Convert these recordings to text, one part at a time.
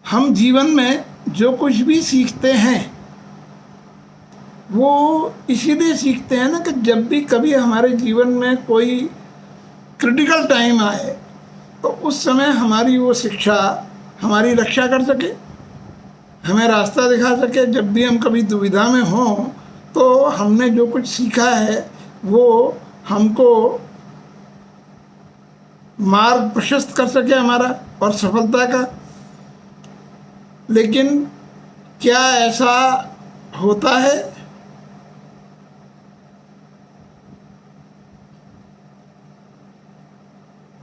हम जीवन में जो कुछ भी सीखते हैं वो इसीलिए सीखते हैं ना कि जब भी कभी हमारे जीवन में कोई क्रिटिकल टाइम आए तो उस समय हमारी वो शिक्षा हमारी रक्षा कर सके, हमें रास्ता दिखा सके। जब भी हम कभी दुविधा में हों तो हमने जो कुछ सीखा है वो हमको मार्ग प्रशस्त कर सके हमारा और सफलता का। लेकिन क्या ऐसा होता है?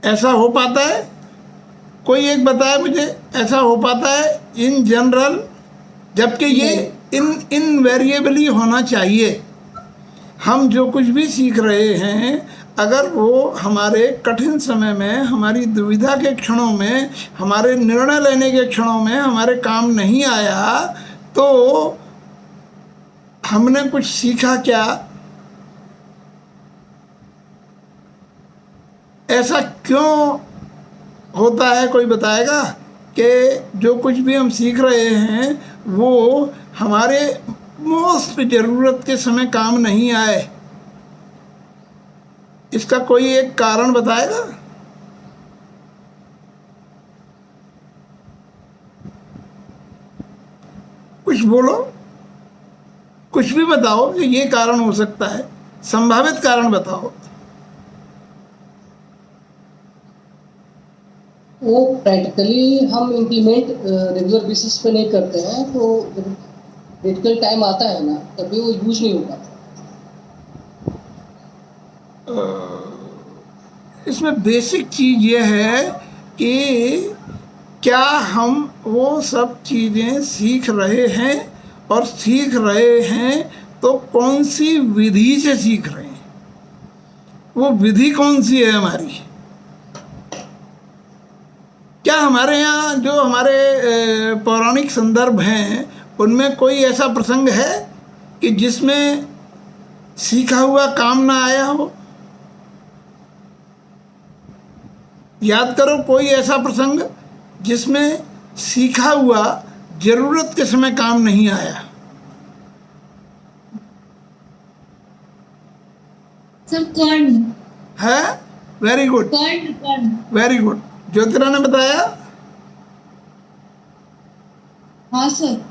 ऐसा हो पाता है? कोई एक बताए मुझे, ऐसा हो पाता है इन जनरल? जबकि ये इनवेरिएबली होना चाहिए। हम जो कुछ भी सीख रहे हैं अगर वो हमारे कठिन समय में, हमारी दुविधा के क्षणों में, हमारे निर्णय लेने के क्षणों में हमारे काम नहीं आया तो हमने कुछ सीखा क्या? ऐसा क्यों होता है? कोई बताएगा कि जो कुछ भी हम सीख रहे हैं वो हमारे मोस्ट ज़रूरत के समय काम नहीं आए? इसका कोई एक कारण बताएगा? कुछ बोलो, कुछ भी बताओ कि ये कारण हो सकता है, संभावित कारण बताओ। वो प्रैक्टिकली हम इम्प्लीमेंट रेगुलर बेसिस पे नहीं करते हैं, तो जब क्रिटिकल टाइम आता है ना तभी वो यूज नहीं हो पाता। इसमें बेसिक चीज़ ये है कि क्या हम वो सब चीज़ें सीख रहे हैं, और सीख रहे हैं तो कौन सी विधि से सीख रहे हैं? वो विधि कौन सी है हमारी? क्या हमारे यहाँ जो हमारे पौराणिक संदर्भ हैं उनमें कोई ऐसा प्रसंग है कि जिसमें सीखा हुआ काम ना आया हो? याद करो कोई ऐसा प्रसंग जिसमें सीखा हुआ जरूरत के समय काम नहीं आया। सर कर्ण है? वेरी गुड, कर्ण वेरी गुड। ज्योतिरा ने बताया? हाँ सर।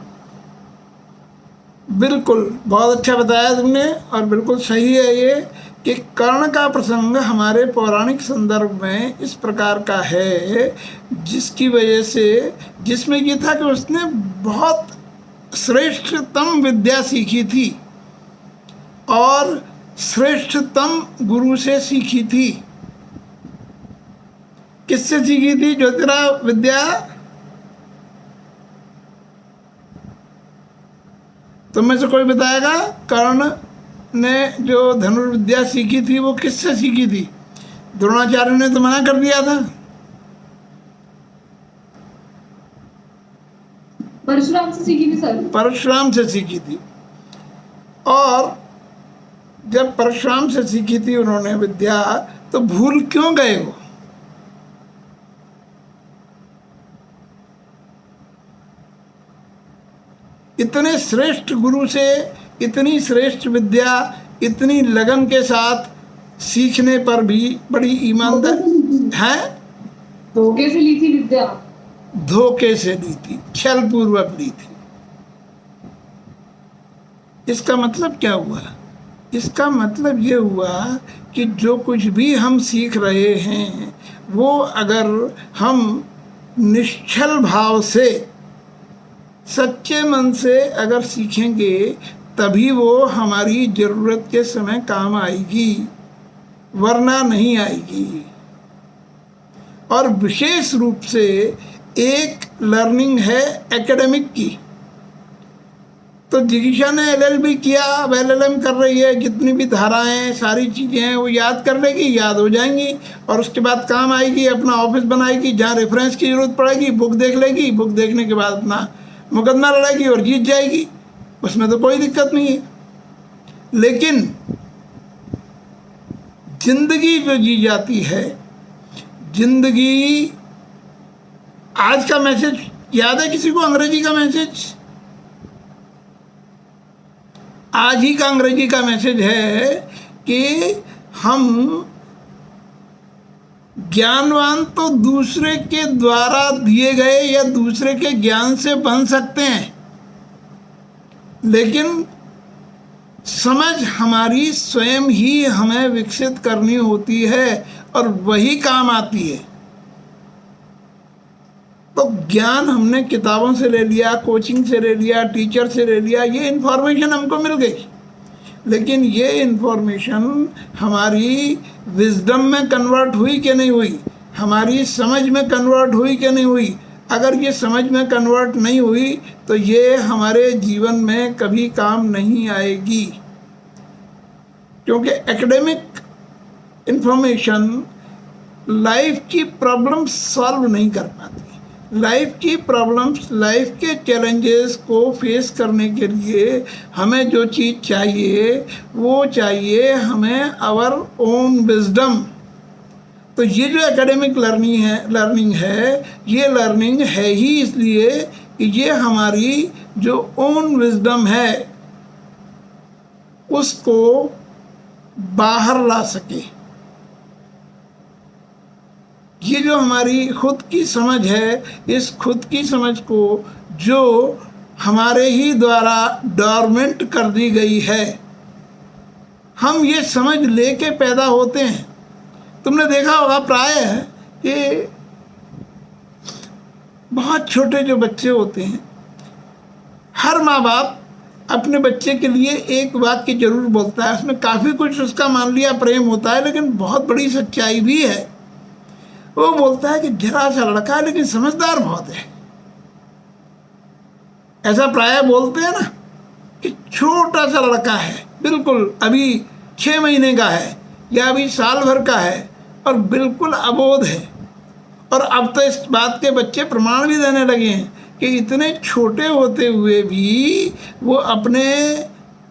बिल्कुल, बहुत अच्छा बताया तुमने, और बिल्कुल सही है ये कि कर्ण का प्रसंग हमारे पौराणिक संदर्भ में इस प्रकार का है जिसकी वजह से, जिसमें ये था कि उसने बहुत श्रेष्ठतम विद्या सीखी थी और श्रेष्ठतम गुरु से सीखी थी। किससे सीखी थी ज्योतिरा विद्या? तुम में से कोई बताएगा? कर्ण ने जो धनुर्विद्या सीखी थी वो किससे सीखी थी? द्रोणाचार्य ने तो मना कर दिया था। परशुराम से सीखी थी सर। परशुराम से सीखी थी। और जब परशुराम से सीखी थी उन्होंने विद्या, तो भूल क्यों गए वो? इतने श्रेष्ठ गुरु से इतनी श्रेष्ठ विद्या इतनी लगन के साथ सीखने पर भी बड़ी ईमानदार है। धोखे से ली थी विद्या। धोखे से ली थी, छल पूर्वक ली थी। इसका मतलब क्या हुआ? इसका मतलब ये हुआ कि जो कुछ भी हम सीख रहे हैं वो अगर हम निश्चल भाव से, सच्चे मन से अगर सीखेंगे तभी वो हमारी ज़रूरत के समय काम आएगी, वरना नहीं आएगी। और विशेष रूप से एक लर्निंग है एकेडमिक की। तो जिगीशा ने एलएलबी किया, अब एलएलएम कर रही है, जितनी भी धाराएं सारी चीज़ें हैं वो याद कर लेगी, याद हो जाएंगी और उसके बाद काम आएगी। अपना ऑफिस बनाएगी, जहाँ रेफरेंस की ज़रूरत पड़ेगी बुक देख लेगी, बुक देखने के बाद अपना मुकदमा लड़ेगी और जीत जाएगी, उसमें तो कोई दिक्कत नहीं है। लेकिन जिंदगी जो जी जाती है, जिंदगी, आज का मैसेज याद है किसी को अंग्रेजी का मैसेज? आज ही का अंग्रेजी का मैसेज है कि हम ज्ञानवान तो दूसरे के द्वारा दिए गए या दूसरे के ज्ञान से बन सकते हैं, लेकिन समझ हमारी स्वयं ही हमें विकसित करनी होती है और वही काम आती है। तो ज्ञान हमने किताबों से ले लिया, कोचिंग से ले लिया, टीचर से ले लिया, ये इन्फॉर्मेशन हमको मिल गई, लेकिन ये इन्फॉर्मेशन हमारी विजडम में कन्वर्ट हुई कि नहीं हुई, हमारी समझ में कन्वर्ट हुई कि नहीं हुई। अगर ये समझ में कन्वर्ट नहीं हुई तो ये हमारे जीवन में कभी काम नहीं आएगी, क्योंकि एकेडमिक इन्फॉर्मेशन लाइफ की प्रॉब्लम सॉल्व नहीं कर पाती। लाइफ की प्रॉब्लम्स, लाइफ के चैलेंजेस को फेस करने के लिए हमें जो चीज़ चाहिए वो चाहिए हमें आवर ओन विजडम। तो ये जो एकेडमिक लर्निंग है ये लर्निंग है ही इसलिए कि ये हमारी जो ओन विजडम है उसको बाहर ला सके। ये जो हमारी खुद की समझ है, इस खुद की समझ को जो हमारे ही द्वारा डॉर्मेंट कर दी गई है, हम ये समझ लेके पैदा होते हैं। तुमने देखा होगा प्राय कि बहुत छोटे जो बच्चे होते हैं, हर माँ बाप अपने बच्चे के लिए एक वाक्य जरूर बोलता है, उसमें काफ़ी कुछ उसका मान लिया प्रेम होता है, लेकिन बहुत बड़ी सच्चाई भी है। वो बोलता है कि जरा सा लड़का है लेकिन समझदार बहुत है। ऐसा प्राय बोलते हैं ना कि छोटा सा लड़का है, बिल्कुल अभी 6 महीने का है या अभी साल भर का है और बिल्कुल अबोध है। और अब तो इस बात के बच्चे प्रमाण भी देने लगे हैं कि इतने छोटे होते हुए भी वो अपने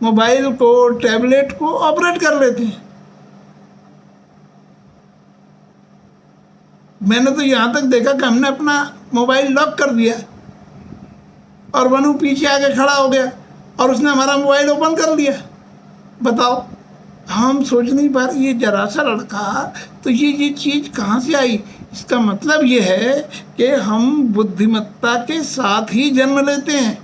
मोबाइल को, टैबलेट को ऑपरेट कर लेते हैं। मैंने तो यहाँ तक देखा कि हमने अपना मोबाइल लॉक कर दिया और वनु पीछे आके खड़ा हो गया और उसने हमारा मोबाइल ओपन कर लिया। बताओ, हम सोच नहीं पा रहे ये जरा सा लड़का, तो ये चीज़ कहाँ से आई। इसका मतलब ये है कि हम बुद्धिमत्ता के साथ ही जन्म लेते हैं,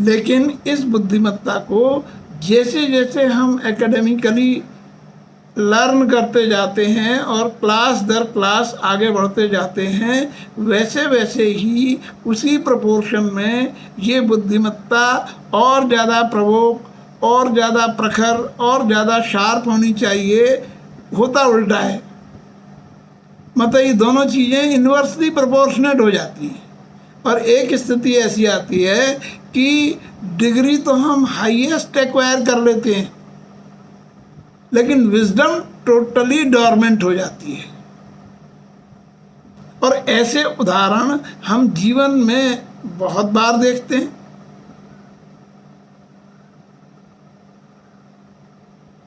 लेकिन इस बुद्धिमत्ता को जैसे जैसे हम एकेडमिकली लर्न करते जाते हैं और क्लास दर क्लास आगे बढ़ते जाते हैं, वैसे वैसे ही उसी प्रोपोर्शन में ये बुद्धिमत्ता और ज़्यादा प्रवोक, और ज़्यादा प्रखर, और ज़्यादा शार्प होनी चाहिए। होता उल्टा है, मतलब ये दोनों चीज़ें इन्वर्सली प्रोपोर्शनेट हो जाती हैं। और एक स्थिति ऐसी आती है कि डिग्री तो हम हाईएस्ट एक्वायर कर लेते हैं, लेकिन विजडम टोटली डॉर्मेंट हो जाती है। और ऐसे उदाहरण हम जीवन में बहुत बार देखते हैं।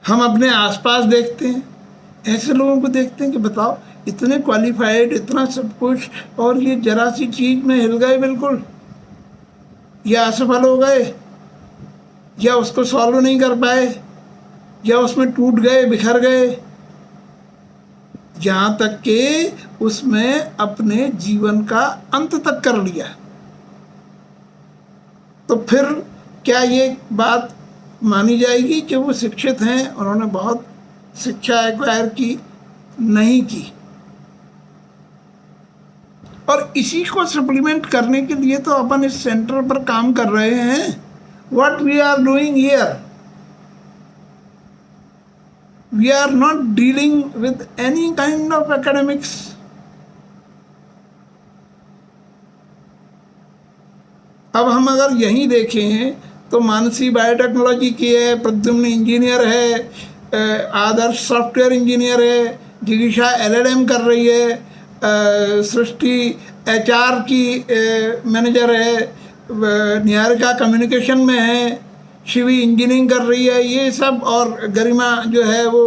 हम अपने आसपास देखते हैं, ऐसे लोगों को देखते हैं कि बताओ इतने क्वालिफाइड, इतना सब कुछ, और ये जरा सी चीज़ में हिल गए बिल्कुल, या असफल हो गए, या उसको सॉल्व नहीं कर पाए, या उसमें टूट गए, बिखर गए, यहाँ तक कि उसमें अपने जीवन का अंत तक कर लिया। तो फिर क्या ये बात मानी जाएगी कि वो शिक्षित हैं, उन्होंने बहुत शिक्षा एक्वायर की? नहीं की। और इसी को सप्लीमेंट करने के लिए तो अपन इस सेंटर पर काम कर रहे हैं। What we are doing here, we are not dealing with any kind of academics. अब हम अगर यहीं देखें तो मानसी बायोटेक्नोलॉजी की है, प्रद्युम्न इंजीनियर है, आदर्श सॉफ्टवेयर इंजीनियर है, जिगीशा LLM कर रही है, सृष्टि HR की मैनेजर है, निहारिका कम्युनिकेशन में है, शिवी इंजीनियरिंग कर रही है, ये सब, और गरिमा जो है वो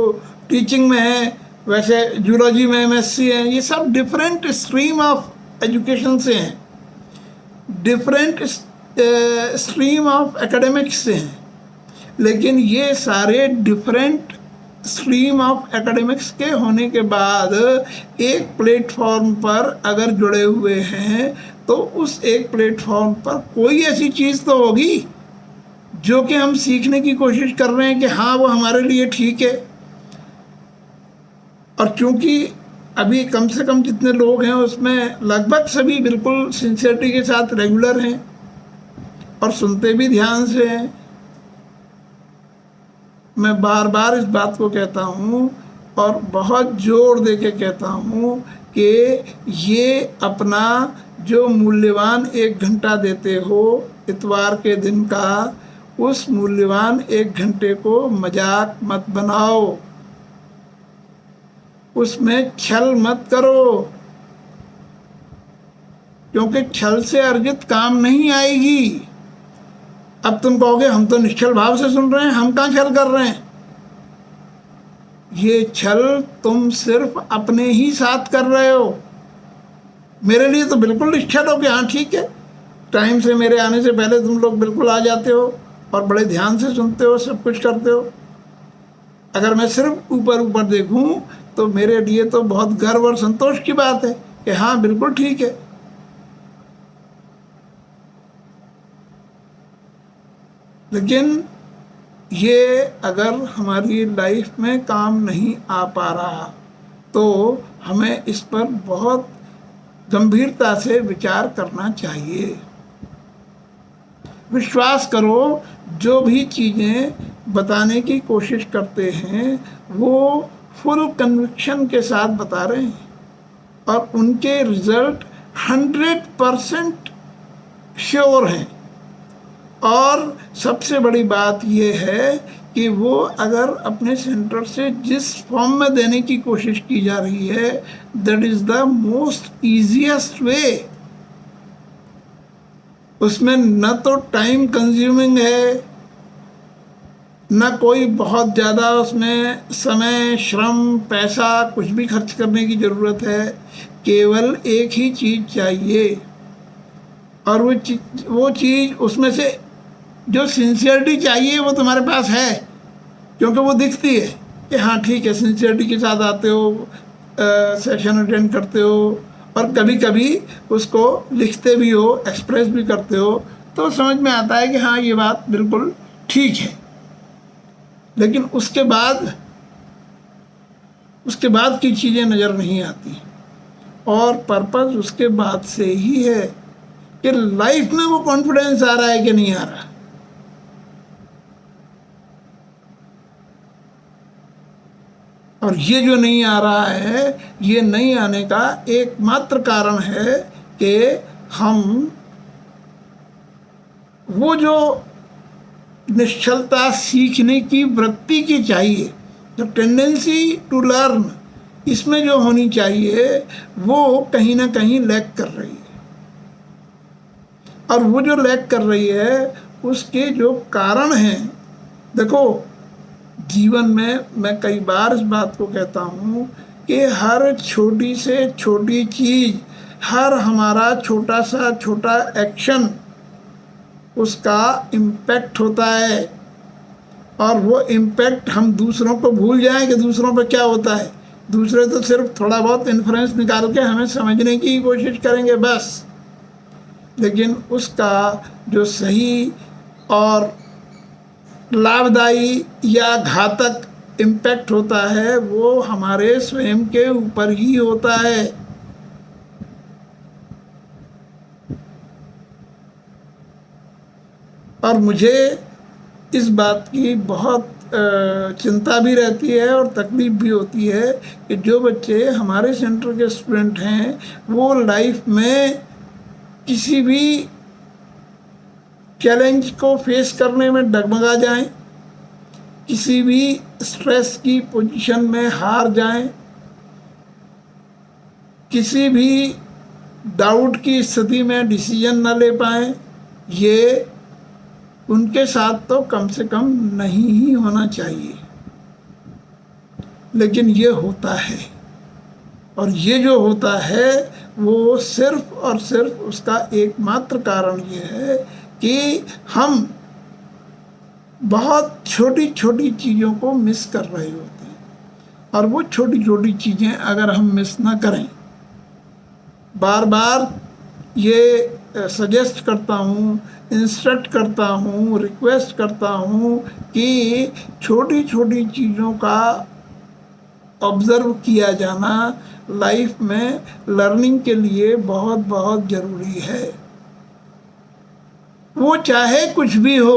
टीचिंग में है, वैसे जूलॉजी में MSc है। ये सब डिफरेंट स्ट्रीम ऑफ एजुकेशन से हैं, डिफरेंट स्ट्रीम ऑफ एकेडमिक्स से हैं, लेकिन ये सारे डिफरेंट स्ट्रीम ऑफ एकेडमिक्स के होने के बाद एक प्लेटफॉर्म पर अगर जुड़े हुए हैं तो उस एक प्लेटफॉर्म पर कोई ऐसी चीज़ तो होगी जो कि हम सीखने की कोशिश कर रहे हैं कि हाँ वो हमारे लिए ठीक है। और चूंकि अभी कम से कम जितने लोग हैं उसमें लगभग सभी बिल्कुल सिंसियरिटी के साथ रेगुलर हैं और सुनते भी ध्यान से हैं। मैं बार बार इस बात को कहता हूँ और बहुत जोर दे के कहता हूँ कि ये अपना जो मूल्यवान 1 घंटा देते हो इतवार के दिन का, उस मूल्यवान 1 घंटे को मजाक मत बनाओ, उसमें छल मत करो, क्योंकि छल से अर्जित काम नहीं आएगी। अब तुम कहोगे हम तो निश्चल भाव से सुन रहे हैं, हम कहाँ छल कर रहे हैं। ये छल तुम सिर्फ अपने ही साथ कर रहे हो। मेरे लिए तो बिल्कुल निश्चल हो कि हाँ ठीक है, टाइम से मेरे आने से पहले तुम लोग बिल्कुल आ जाते हो और बड़े ध्यान से सुनते हो, सब कुछ करते हो। अगर मैं सिर्फ ऊपर ऊपर देखूं तो मेरे लिए तो बहुत गर्व और संतोष की बात है कि हाँ बिल्कुल ठीक है। लेकिन ये अगर हमारी लाइफ में काम नहीं आ पा रहा तो हमें इस पर बहुत गंभीरता से विचार करना चाहिए। विश्वास करो, जो भी चीज़ें बताने की कोशिश करते हैं वो फुल कन्विक्शन के साथ बता रहे हैं और उनके रिजल्ट 100% श्योर हैं। और सबसे बड़ी बात यह है कि वो अगर अपने सेंटर से जिस फॉर्म में देने की कोशिश की जा रही है, that is the most easiest वे। उसमें न तो टाइम कंज्यूमिंग है, न कोई बहुत ज़्यादा उसमें समय, श्रम, पैसा कुछ भी खर्च करने की ज़रूरत है। केवल एक ही चीज़ चाहिए और वो चीज़ उसमें से जो सिंसियरिटी चाहिए वो तुम्हारे पास है, क्योंकि वो दिखती है कि हाँ ठीक है, सिंसियरिटी के साथ आते हो, सेशन अटेंड करते हो और कभी कभी उसको लिखते भी हो, एक्सप्रेस भी करते हो, तो समझ में आता है कि हाँ ये बात बिल्कुल ठीक है। लेकिन उसके बाद की चीज़ें नज़र नहीं आती और पर्पस उसके बाद से ही है कि लाइफ में वो कॉन्फिडेंस आ रहा है कि नहीं आ रहा। और ये जो नहीं आ रहा है, ये नहीं आने का एकमात्र कारण है कि हम वो जो निश्चलता सीखने की वृत्ति की चाहिए, जो टेंडेंसी टू लर्न इसमें जो होनी चाहिए, वो कहीं ना कहीं लैक कर रही है। और वो जो लैक कर रही है उसके जो कारण हैं, देखो जीवन में मैं कई बार इस बात को कहता हूँ कि हर छोटी से छोटी चीज़, हर हमारा छोटा सा छोटा एक्शन, उसका इम्पैक्ट होता है। और वो इम्पैक्ट हम दूसरों को भूल जाएं कि दूसरों पर क्या होता है। दूसरे तो सिर्फ थोड़ा बहुत इन्फ्लुएंस निकाल के हमें समझने की कोशिश करेंगे बस, लेकिन उसका जो सही और लाभदायी या घातक इम्पैक्ट होता है वो हमारे स्वयं के ऊपर ही होता है। और मुझे इस बात की बहुत चिंता भी रहती है और तकलीफ भी होती है कि जो बच्चे हमारे सेंटर के स्टूडेंट हैं वो लाइफ में किसी भी चैलेंज को फेस करने में डगमगा जाएं, किसी भी स्ट्रेस की पोजीशन में हार जाएं, किसी भी डाउट की स्थिति में डिसीजन न ले पाएं, ये उनके साथ तो कम से कम नहीं ही होना चाहिए। लेकिन ये होता है और ये जो होता है वो सिर्फ और सिर्फ उसका एकमात्र कारण ये है कि हम बहुत छोटी छोटी चीज़ों को मिस कर रहे होते हैं। और वो छोटी छोटी चीज़ें अगर हम मिस ना करें, बार बार ये सजेस्ट करता हूँ, इंस्ट्रक्ट करता हूँ, रिक्वेस्ट करता हूँ कि छोटी छोटी चीज़ों का ऑब्ज़र्व किया जाना लाइफ में लर्निंग के लिए बहुत बहुत ज़रूरी है। वो चाहे कुछ भी हो।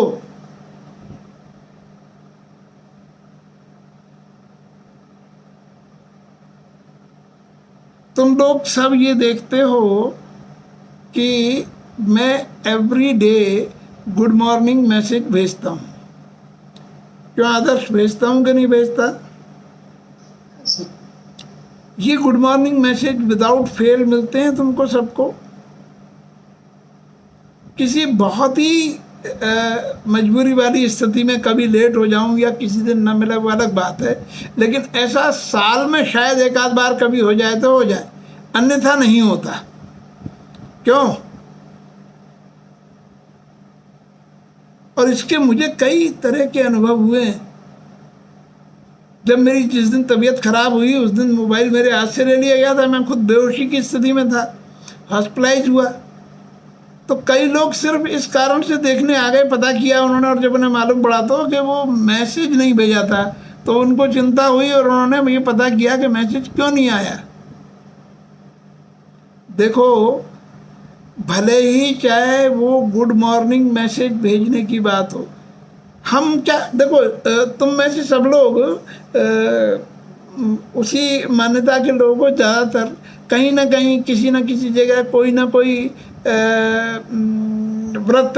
तुम लोग सब ये देखते हो कि मैं every day good morning message भेजता हूँ। क्यों आदर्श, भेजता हूँ कि नहीं भेजता? ये good morning message without fail मिलते हैं तुमको सबको। किसी बहुत ही मजबूरी वाली स्थिति में कभी लेट हो जाऊं या किसी दिन न मिले वो अलग बात है, लेकिन ऐसा साल में शायद एक आध बार कभी हो जाए तो हो जाए, अन्यथा नहीं होता। क्यों? और इसके मुझे कई तरह के अनुभव हुए हैं। जब मेरी जिस दिन तबीयत खराब हुई उस दिन मोबाइल मेरे हाथ से ले लिया गया था, मैं खुद बेहोशी की स्थिति में था, हॉस्पिटलाइज हुआ। तो कई लोग सिर्फ इस कारण से देखने आ गए, पता किया उन्होंने, और जब उन्हें मालूम पड़ा तो कि वो मैसेज नहीं भेजा था तो उनको चिंता हुई और उन्होंने मुझे पता किया कि मैसेज क्यों नहीं आया। देखो, भले ही चाहे वो गुड मॉर्निंग मैसेज भेजने की बात हो, हम क्या, देखो तुम में से सब लोग उसी मान्यता के लोगों को ज़्यादातर कहीं ना कहीं किसी न किसी जगह कोई ना कोई व्रत,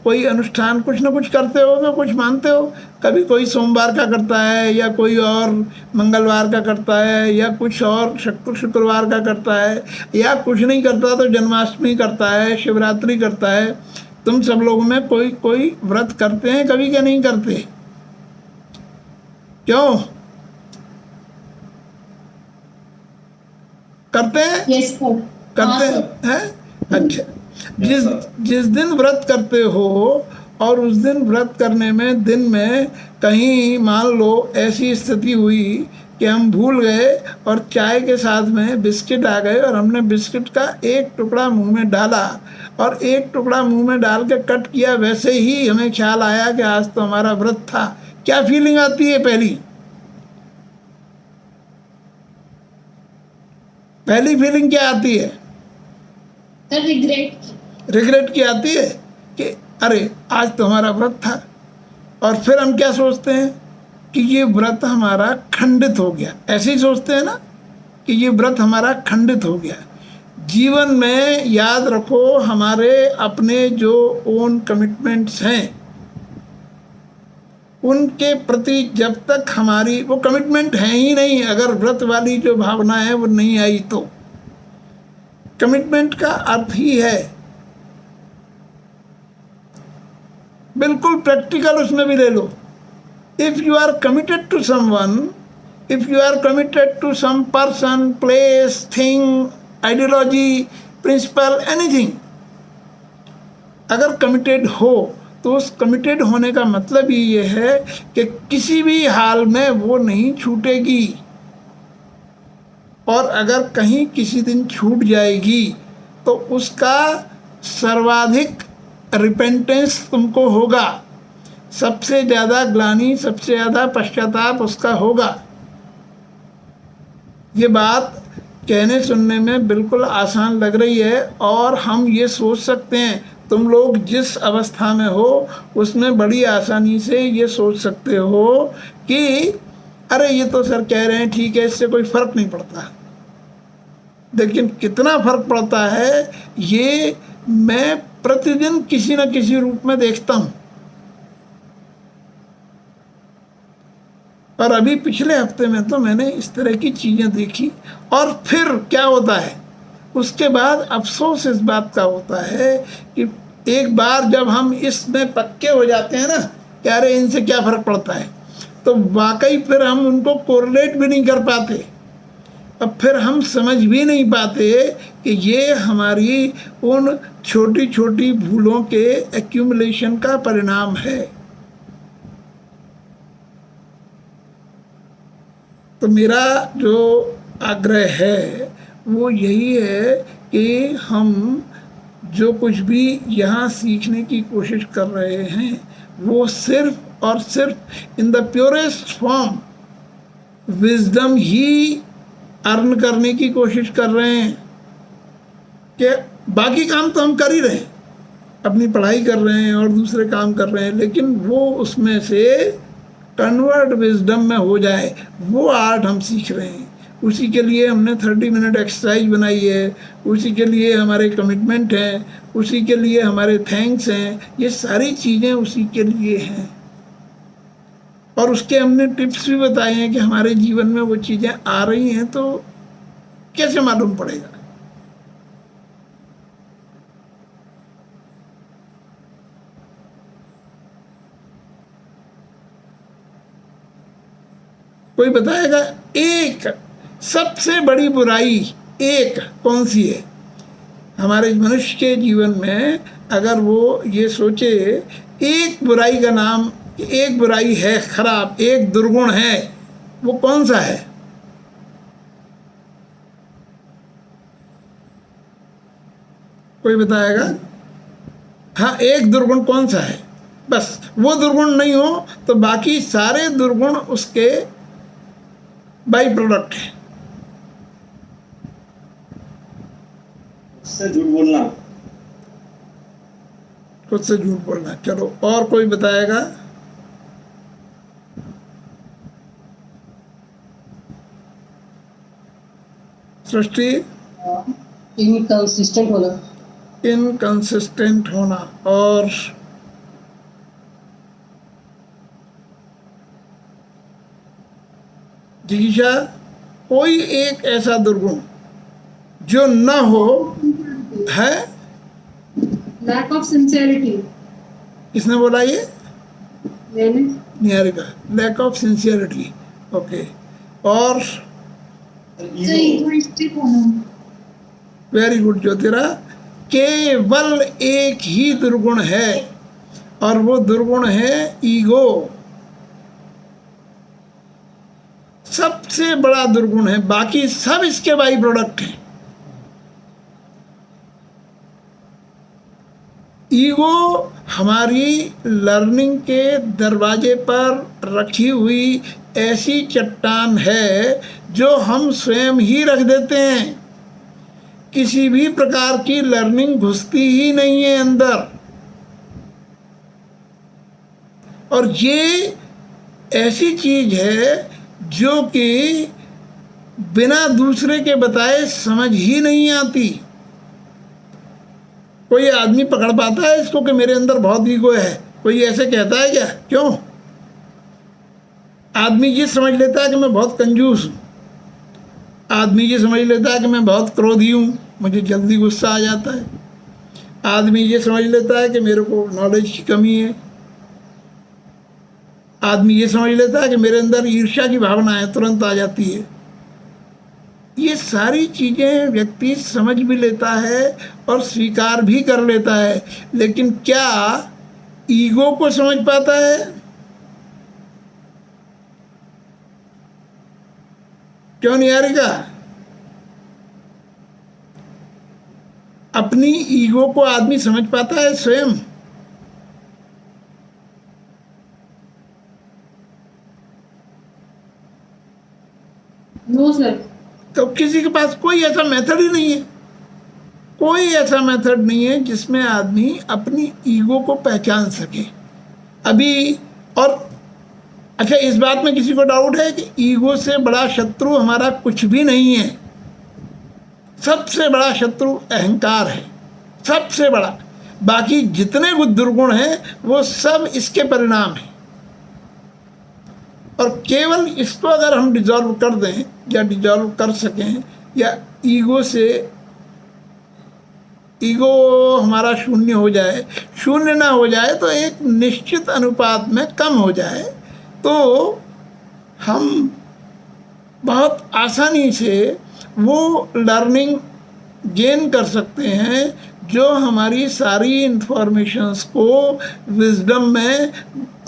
कोई अनुष्ठान, कुछ ना कुछ करते हो, कुछ मानते हो। कभी कोई सोमवार का करता है या कोई और मंगलवार का करता है या कुछ और शुक्रवार का करता है, या कुछ नहीं करता तो जन्माष्टमी करता है, शिवरात्रि करता है। तुम सब लोगों में कोई कोई व्रत करते हैं कभी क्या नहीं करते? क्यों करते हैं? Yes sir. करते हैं? अच्छा, जिस दिन व्रत करते हो और उस दिन व्रत करने में दिन में कहीं मान लो ऐसी स्थिति हुई कि हम भूल गए और चाय के साथ में बिस्किट आ गए और हमने बिस्किट का एक टुकड़ा मुंह में डाला और एक टुकड़ा मुंह में डाल के कट किया, वैसे ही हमें ख्याल आया कि आज तो हमारा व्रत था। क्या फीलिंग आती है? पहली फीलिंग क्या आती है? Sir regret. रिग्रेट की आती है कि अरे आज तो हमारा व्रत था। और फिर हम क्या सोचते हैं कि ये व्रत हमारा खंडित हो गया। ऐसे ही सोचते हैं ना कि ये व्रत हमारा खंडित हो गया। जीवन में याद रखो, हमारे अपने जो ओन कमिटमेंट्स हैं उनके प्रति जब तक हमारी वो कमिटमेंट है ही नहीं, अगर व्रत वाली जो भावना है वो नहीं आई तो कमिटमेंट का अर्थ ही है, बिल्कुल प्रैक्टिकल उसमें भी ले लो। If you are committed to someone, if you are committed to some person, place, thing, ideology, principle, anything, अगर कमिटेड हो तो उस कमिटेड होने का मतलब ही ये है कि किसी भी हाल में वो नहीं छूटेगी। और अगर कहीं किसी दिन छूट जाएगी तो उसका सर्वाधिक रिपेंटेंस तुमको होगा, सबसे ज़्यादा ग्लानि, सबसे ज़्यादा पश्चाताप उसका होगा। ये बात कहने सुनने में बिल्कुल आसान लग रही है और हम ये सोच सकते हैं, तुम लोग जिस अवस्था में हो उसमें बड़ी आसानी से ये सोच सकते हो कि अरे ये तो सर कह रहे हैं ठीक है, इससे कोई फ़र्क नहीं पड़ता। लेकिन कितना फ़र्क पड़ता है ये मैं प्रतिदिन किसी न किसी रूप में देखता हूँ। और अभी पिछले हफ्ते में तो मैंने इस तरह की चीज़ें देखी। और फिर क्या होता है, उसके बाद अफसोस इस बात का होता है कि एक बार जब हम इसमें पक्के हो जाते हैं ना कि अरे इनसे क्या फ़र्क पड़ता है, तो वाकई फिर हम उनको कोरिलेट भी नहीं कर पाते। अब फिर हम समझ भी नहीं पाते कि ये हमारी उन छोटी छोटी भूलों के एक्यूमुलेशन का परिणाम है। तो मेरा जो आग्रह है वो यही है कि हम जो कुछ भी यहाँ सीखने की कोशिश कर रहे हैं वो सिर्फ और सिर्फ in the purest form wisdom he earn करने की कोशिश कर रहे हैं। कि बाकी काम तो हम कर ही रहे हैं, अपनी पढ़ाई कर रहे हैं और दूसरे काम कर रहे हैं, लेकिन वो उसमें से कन्वर्ट विजडम में हो जाए वो आर्ट हम सीख रहे हैं। उसी के लिए हमने 30 मिनट एक्सरसाइज बनाई है, उसी के लिए हमारे कमिटमेंट हैं, उसी के लिए हमारे थैंक्स हैं, ये सारी चीज़ें उसी के लिए हैं। और उसके हमने टिप्स भी बताए हैं कि हमारे जीवन में वो चीज़ें आ रही हैं तो कैसे मालूम पड़ेगा। कोई बताएगा एक सबसे बड़ी बुराई एक कौन सी है हमारे मनुष्य के जीवन में? अगर वो ये सोचे एक बुराई का नाम, एक बुराई है खराब, एक दुर्गुण है, वो कौन सा है? कोई बताएगा? हाँ, एक दुर्गुण कौन सा है? बस वो दुर्गुण नहीं हो तो बाकी सारे दुर्गुण उसके बाई प्रोडक्ट है। से झूठ बोलना, खुद से झूठ बोलना। चलो और कोई बताएगा? सृष्टि? इनकंसिस्टेंट होना। इनकंसिस्टेंट होना। और जिज्ञासा? कोई एक ऐसा दुर्गुण जो न हो है? Lack of sincerity. किसने बोला ये? मैंने Niharika. Lack of sincerity. Okay. और egoistic होना. Very good Jyotira. केवल एक ही दुर्गुण है और वो दुर्गुण है ईगो। सबसे बड़ा दुर्गुण है, बाकी सब इसके बाई प्रोडक्ट हैं। ईगो हमारी लर्निंग के दरवाजे पर रखी हुई ऐसी चट्टान है जो हम स्वयं ही रख देते हैं। किसी भी प्रकार की लर्निंग घुसती ही नहीं है अंदर। और ये ऐसी चीज है जो कि बिना दूसरे के बताए समझ ही नहीं आती। कोई आदमी पकड़ पाता है इसको कि मेरे अंदर बहुत ईगो है? कोई ऐसे कहता है क्या? क्यों? आदमी ये समझ लेता है कि मैं बहुत कंजूस हूँ, आदमी ये समझ लेता है कि मैं बहुत क्रोधी हूँ, मुझे जल्दी गुस्सा आ जाता है, आदमी ये समझ लेता है कि मेरे को नॉलेज की कमी है, आदमी ये समझ लेता है कि मेरे अंदर ईर्ष्या की भावना है, तुरंत आ जाती है। ये सारी चीज़ें व्यक्ति समझ भी लेता है और स्वीकार भी कर लेता है, लेकिन क्या ईगो को समझ पाता है? क्यों निहारिका? अपनी ईगो को आदमी समझ पाता है स्वयं? No sir. तो किसी के पास कोई ऐसा मेथड ही नहीं है, कोई ऐसा मेथड नहीं है जिसमें आदमी अपनी ईगो को पहचान सके अभी। और अच्छा, इस बात में किसी को डाउट है कि ईगो से बड़ा शत्रु हमारा कुछ भी नहीं है। सबसे बड़ा शत्रु अहंकार है, सबसे बड़ा। बाकी जितने दुर्गुण हैं वो सब इसके परिणाम हैं। और केवल इसको अगर हम डिजॉल्व कर दें या डिजॉल्व कर सकें, या ईगो हमारा शून्य हो जाए, शून्य ना हो जाए तो एक निश्चित अनुपात में कम हो जाए, तो हम बहुत आसानी से वो लर्निंग गेन कर सकते हैं जो हमारी सारी इंफॉर्मेशंस को विजडम में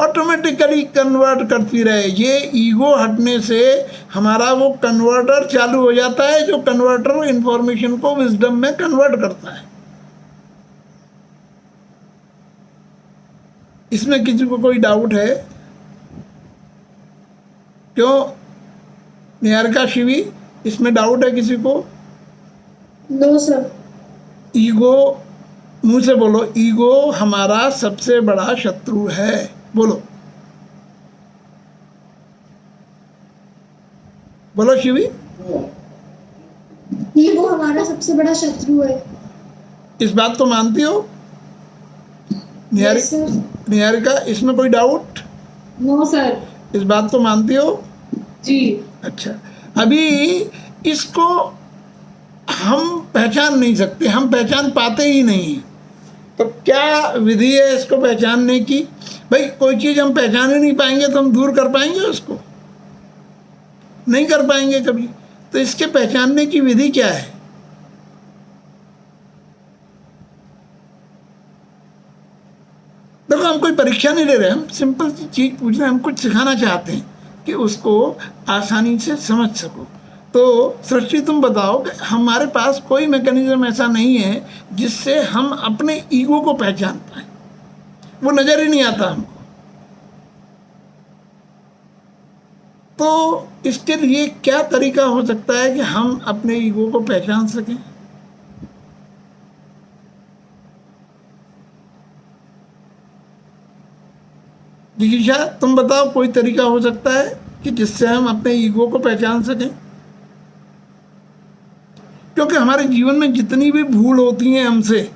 ऑटोमेटिकली कन्वर्ट करती रहे। ये ईगो हटने से हमारा वो कन्वर्टर चालू हो जाता है, जो कन्वर्टर इंफॉर्मेशन को विजडम में कन्वर्ट करता है। इसमें किसी को कोई डाउट है? क्यों निहारिका, शिवी, इसमें डाउट है किसी को? No sir. ईगो, मुंह से बोलो, ईगो हमारा सबसे बड़ा शत्रु है। बोलो बोलो शिवी। ईगो हमारा सबसे बड़ा शत्रु है। इस बात को मानती हो Yes, sir. निहारिका? इसमें कोई डाउट? No sir. इस बात को मानती हो? जी। अच्छा, अभी इसको हम पहचान नहीं सकते, हम पहचान पाते ही नहीं। तो क्या विधि है इसको पहचानने की? भाई कोई चीज़ हम पहचान ही नहीं पाएंगे तो हम दूर कर पाएंगे उसको? नहीं कर पाएंगे कभी। तो इसके पहचानने की विधि क्या है? देखो, हम कोई परीक्षा नहीं ले रहे, हम सिंपल सी चीज़ पूछ रहे हैं, हम कुछ सिखाना चाहते हैं कि उसको आसानी से समझ सको। तो सृष्टि, तुम बताओ कि हमारे पास कोई मैकेनिज्म ऐसा नहीं है जिससे हम अपने ईगो को पहचान पाए। वो नज़र ही नहीं आता हमको। तो इसके लिए क्या तरीका हो सकता है कि हम अपने ईगो को पहचान सकें? जिगीशा, तुम बताओ, कोई तरीका हो सकता है कि जिससे हम अपने ईगो को पहचान सकें? क्योंकि हमारे जीवन में जितनी भी भूल होती हैं हमसे,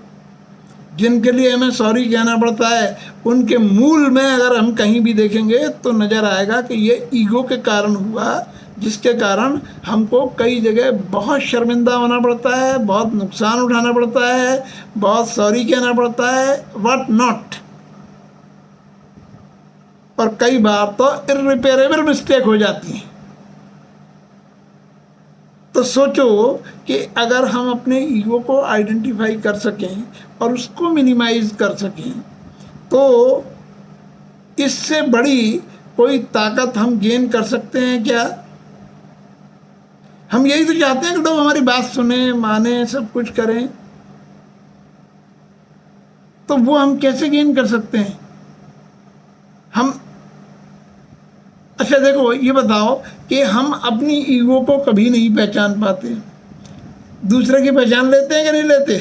जिनके लिए हमें सॉरी कहना पड़ता है, उनके मूल में अगर हम कहीं भी देखेंगे तो नज़र आएगा कि ये ईगो के कारण हुआ, जिसके कारण हमको कई जगह बहुत शर्मिंदा होना पड़ता है, बहुत नुकसान उठाना पड़ता है, बहुत सॉरी कहना पड़ता है, व्हाट नॉट। और कई बार तो इररिपेयरेबल मिस्टेक हो जाती है। तो सोचो कि अगर हम अपने ईगो को आइडेंटिफाई कर सकें और उसको मिनिमाइज कर सकें, तो इससे बड़ी कोई ताकत हम गेन कर सकते हैं क्या? हम यही तो चाहते हैं कि लोग हमारी बात सुने, माने, सब कुछ करें। तो वो हम कैसे गेन कर सकते हैं? हम, अच्छा देखो, ये बताओ कि हम अपनी ईगो को कभी नहीं पहचान पाते। दूसरे की पहचान लेते हैं कि नहीं लेते?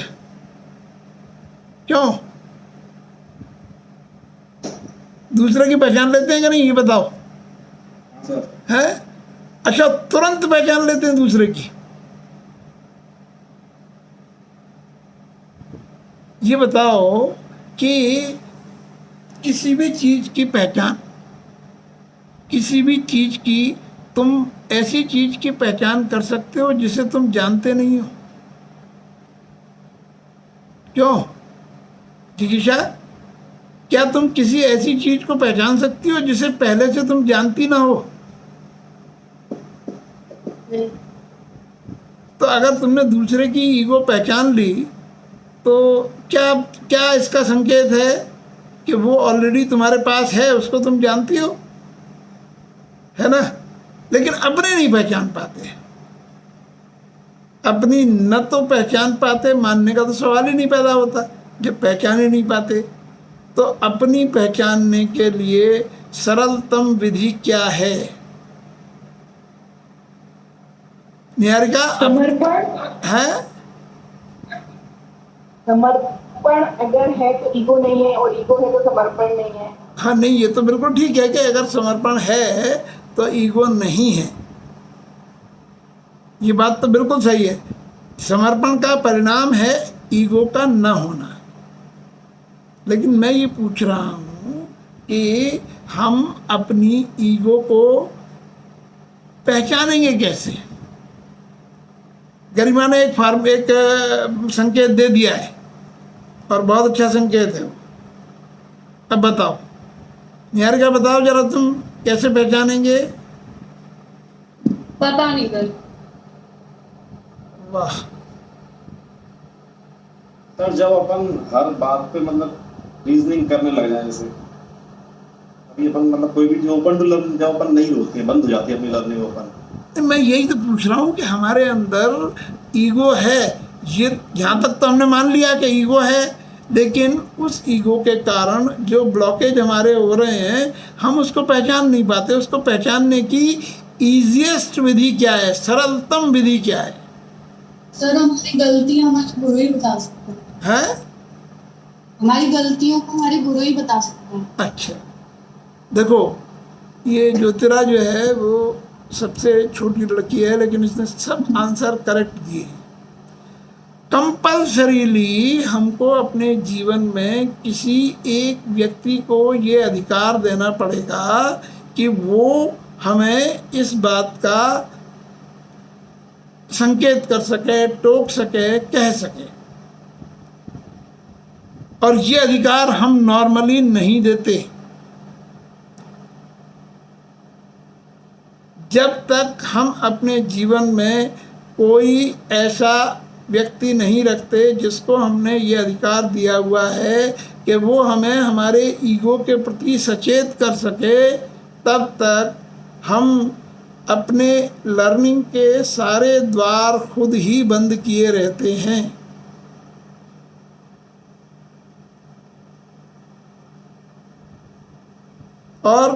क्यों? दूसरे की पहचान लेते हैं कि नहीं, ये बताओ। है? अच्छा, तुरंत पहचान लेते हैं दूसरे की। ये बताओ कि किसी भी चीज़ की पहचान, किसी भी चीज़ की, तुम ऐसी चीज़ की पहचान कर सकते हो जिसे तुम जानते नहीं हो। क्यों जिगीशा, क्या तुम किसी ऐसी चीज़ को पहचान सकती हो जिसे पहले से तुम जानती ना हो? नहीं। तो अगर तुमने दूसरे की ईगो पहचान ली तो क्या क्या इसका संकेत है कि वो ऑलरेडी तुम्हारे पास है, उसको तुम जानती हो, है ना? लेकिन अपने नहीं पहचान पाते। अपनी न तो पहचान पाते, मानने का तो सवाल ही नहीं पैदा होता जब पहचान ही नहीं पाते। तो अपनी पहचानने के लिए सरलतम विधि क्या है निहारिका? समर्पण है? समर्पण अगर है तो ईगो नहीं है, और ईगो है तो समर्पण नहीं है। हाँ, नहीं, ये तो बिल्कुल ठीक है कि अगर समर्पण है तो ईगो नहीं है। ये बात तो बिल्कुल सही है। समर्पण का परिणाम है ईगो का न होना। लेकिन मैं ये पूछ रहा हूँ कि हम अपनी ईगो को पहचानेंगे कैसे? गरिमा ने एक संकेत दे दिया है और बहुत अच्छा संकेत है। अब बताओ निहारिका, बताओ जरा, तुम कैसे पहचानेंगे? पता नहीं सर। वाह। सर जब अपन हर बात पे मतलब रीजनिंग करने लग जाए, जैसे अभी अपन मतलब कोई भी जो ओपन टू लर्न जब अपन नहीं होती है, बंद हो जाती है अपनी लर्निंग ओपन। मैं यही तो पूछ रहा हूँ कि हमारे अंदर ईगो है, ये यहाँ तक तो हमने मान लिया कि ईगो है, लेकिन उस ईगो के कारण जो ब्लॉकेज हमारे हो रहे हैं हम उसको पहचान नहीं पाते। उसको पहचानने की ईजीएस्ट विधि क्या है, सरलतम विधि क्या है? सर हमारी गलतियां हमारे बुरे ही बता सकते हैं। है? हमारी गलतियों को हमारे बुरे ही बता सकते हैं। अच्छा, देखो ये ज्योतिरा जो है वो सबसे छोटी लड़की है, लेकिन इसने सब आंसर करेक्ट दिए। कंपल्सरीली हमको अपने जीवन में किसी एक व्यक्ति को ये अधिकार देना पड़ेगा कि वो हमें इस बात का संकेत कर सके, टोक सके, कह सके। और ये अधिकार हम नॉर्मली नहीं देते। जब तक हम अपने जीवन में कोई ऐसा व्यक्ति नहीं रखते जिसको हमने ये अधिकार दिया हुआ है कि वो हमें हमारे ईगो के प्रति सचेत कर सके, तब तक हम अपने लर्निंग के सारे द्वार खुद ही बंद किए रहते हैं। और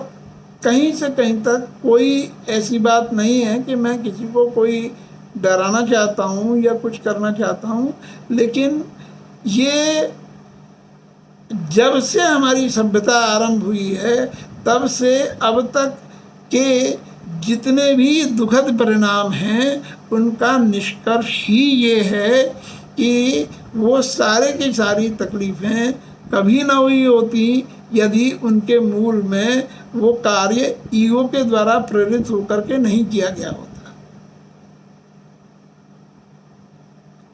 कहीं से कहीं तक कोई ऐसी बात नहीं है कि मैं किसी को कोई डराना चाहता हूँ या कुछ करना चाहता हूँ, लेकिन ये जब से हमारी सभ्यता आरंभ हुई है तब से अब तक के जितने भी दुखद परिणाम हैं उनका निष्कर्ष ही ये है कि वो सारे की सारी तकलीफ़ें कभी ना हुई होती यदि उनके मूल में वो कार्य ईगो के द्वारा प्रेरित होकर के नहीं किया गया होता।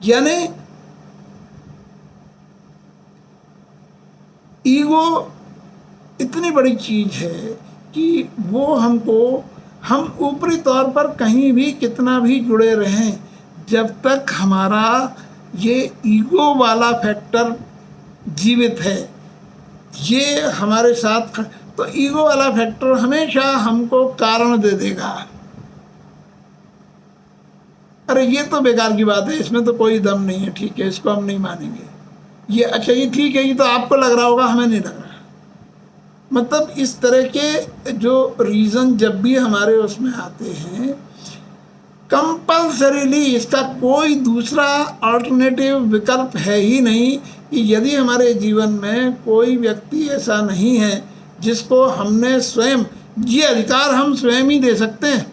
यानी ईगो इतनी बड़ी चीज है कि वो हम ऊपरी तौर पर कहीं भी कितना भी जुड़े रहें, जब तक हमारा ये ईगो वाला फैक्टर जीवित है, ये हमारे साथ, तो ईगो वाला फैक्टर हमेशा हमको कारण दे देगा। अरे ये तो बेकार की बात है, इसमें तो कोई दम नहीं है, ठीक है, इसको हम नहीं मानेंगे। ये अच्छा, ये ठीक है, ये तो आपको लग रहा होगा, हमें नहीं लग रहा। मतलब इस तरह के जो रीज़न जब भी हमारे उसमें आते हैं, कंपल्सरीली इसका कोई दूसरा अल्टरनेटिव विकल्प है ही नहीं कि यदि हमारे जीवन में कोई व्यक्ति ऐसा नहीं है जिसको हमने स्वयं, ये अधिकार हम स्वयं ही दे सकते हैं,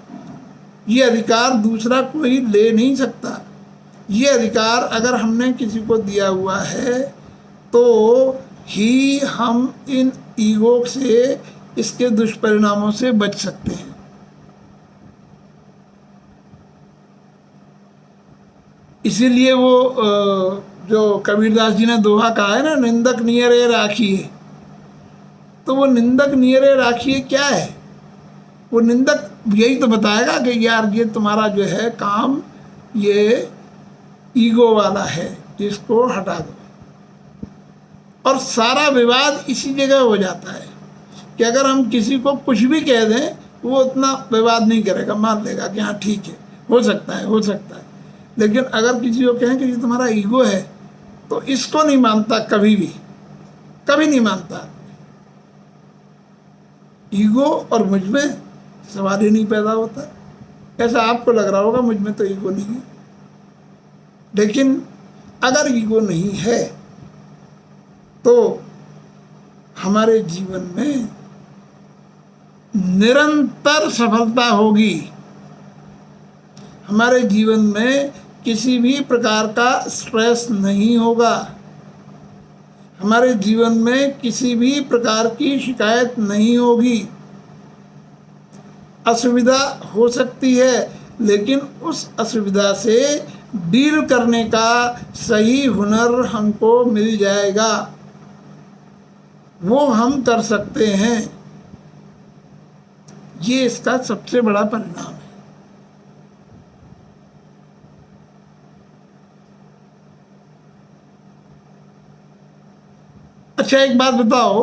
ये अधिकार दूसरा कोई ले नहीं सकता। ये अधिकार अगर हमने किसी को दिया हुआ है तो ही हम इन ईगो से, इसके दुष्परिणामों से बच सकते हैं। इसीलिए वो जो कबीरदास जी ने दोहा कहा है ना, निंदक नियरे राखिए, तो वो निंदक नियरे राखिए क्या है? वो निंदक यही तो बताएगा कि यार ये तुम्हारा जो है काम ये ईगो वाला है, इसको हटा दो। और सारा विवाद इसी जगह हो जाता है कि अगर हम किसी को कुछ भी कह दें वो उतना विवाद नहीं करेगा, मान लेगा कि हाँ ठीक है, हो सकता है, हो सकता है। लेकिन अगर किसी को कहें कि ये तुम्हारा ईगो है, तो इसको नहीं मानता, कभी भी, कभी नहीं मानता। ईगो और मुझ में सवाल ही नहीं पैदा होता। ऐसा आपको लग रहा होगा मुझ में तो ईगो नहीं है, लेकिन अगर ईगो नहीं है तो हमारे जीवन में निरंतर सफलता होगी। हमारे जीवन में किसी भी प्रकार का स्ट्रेस नहीं होगा, हमारे जीवन में किसी भी प्रकार की शिकायत नहीं होगी। असुविधा हो सकती है, लेकिन उस असुविधा से डील करने का सही हुनर हमको मिल जाएगा, वो हम कर सकते हैं। ये इसका सबसे बड़ा परिणाम है। अच्छा एक बात बताओ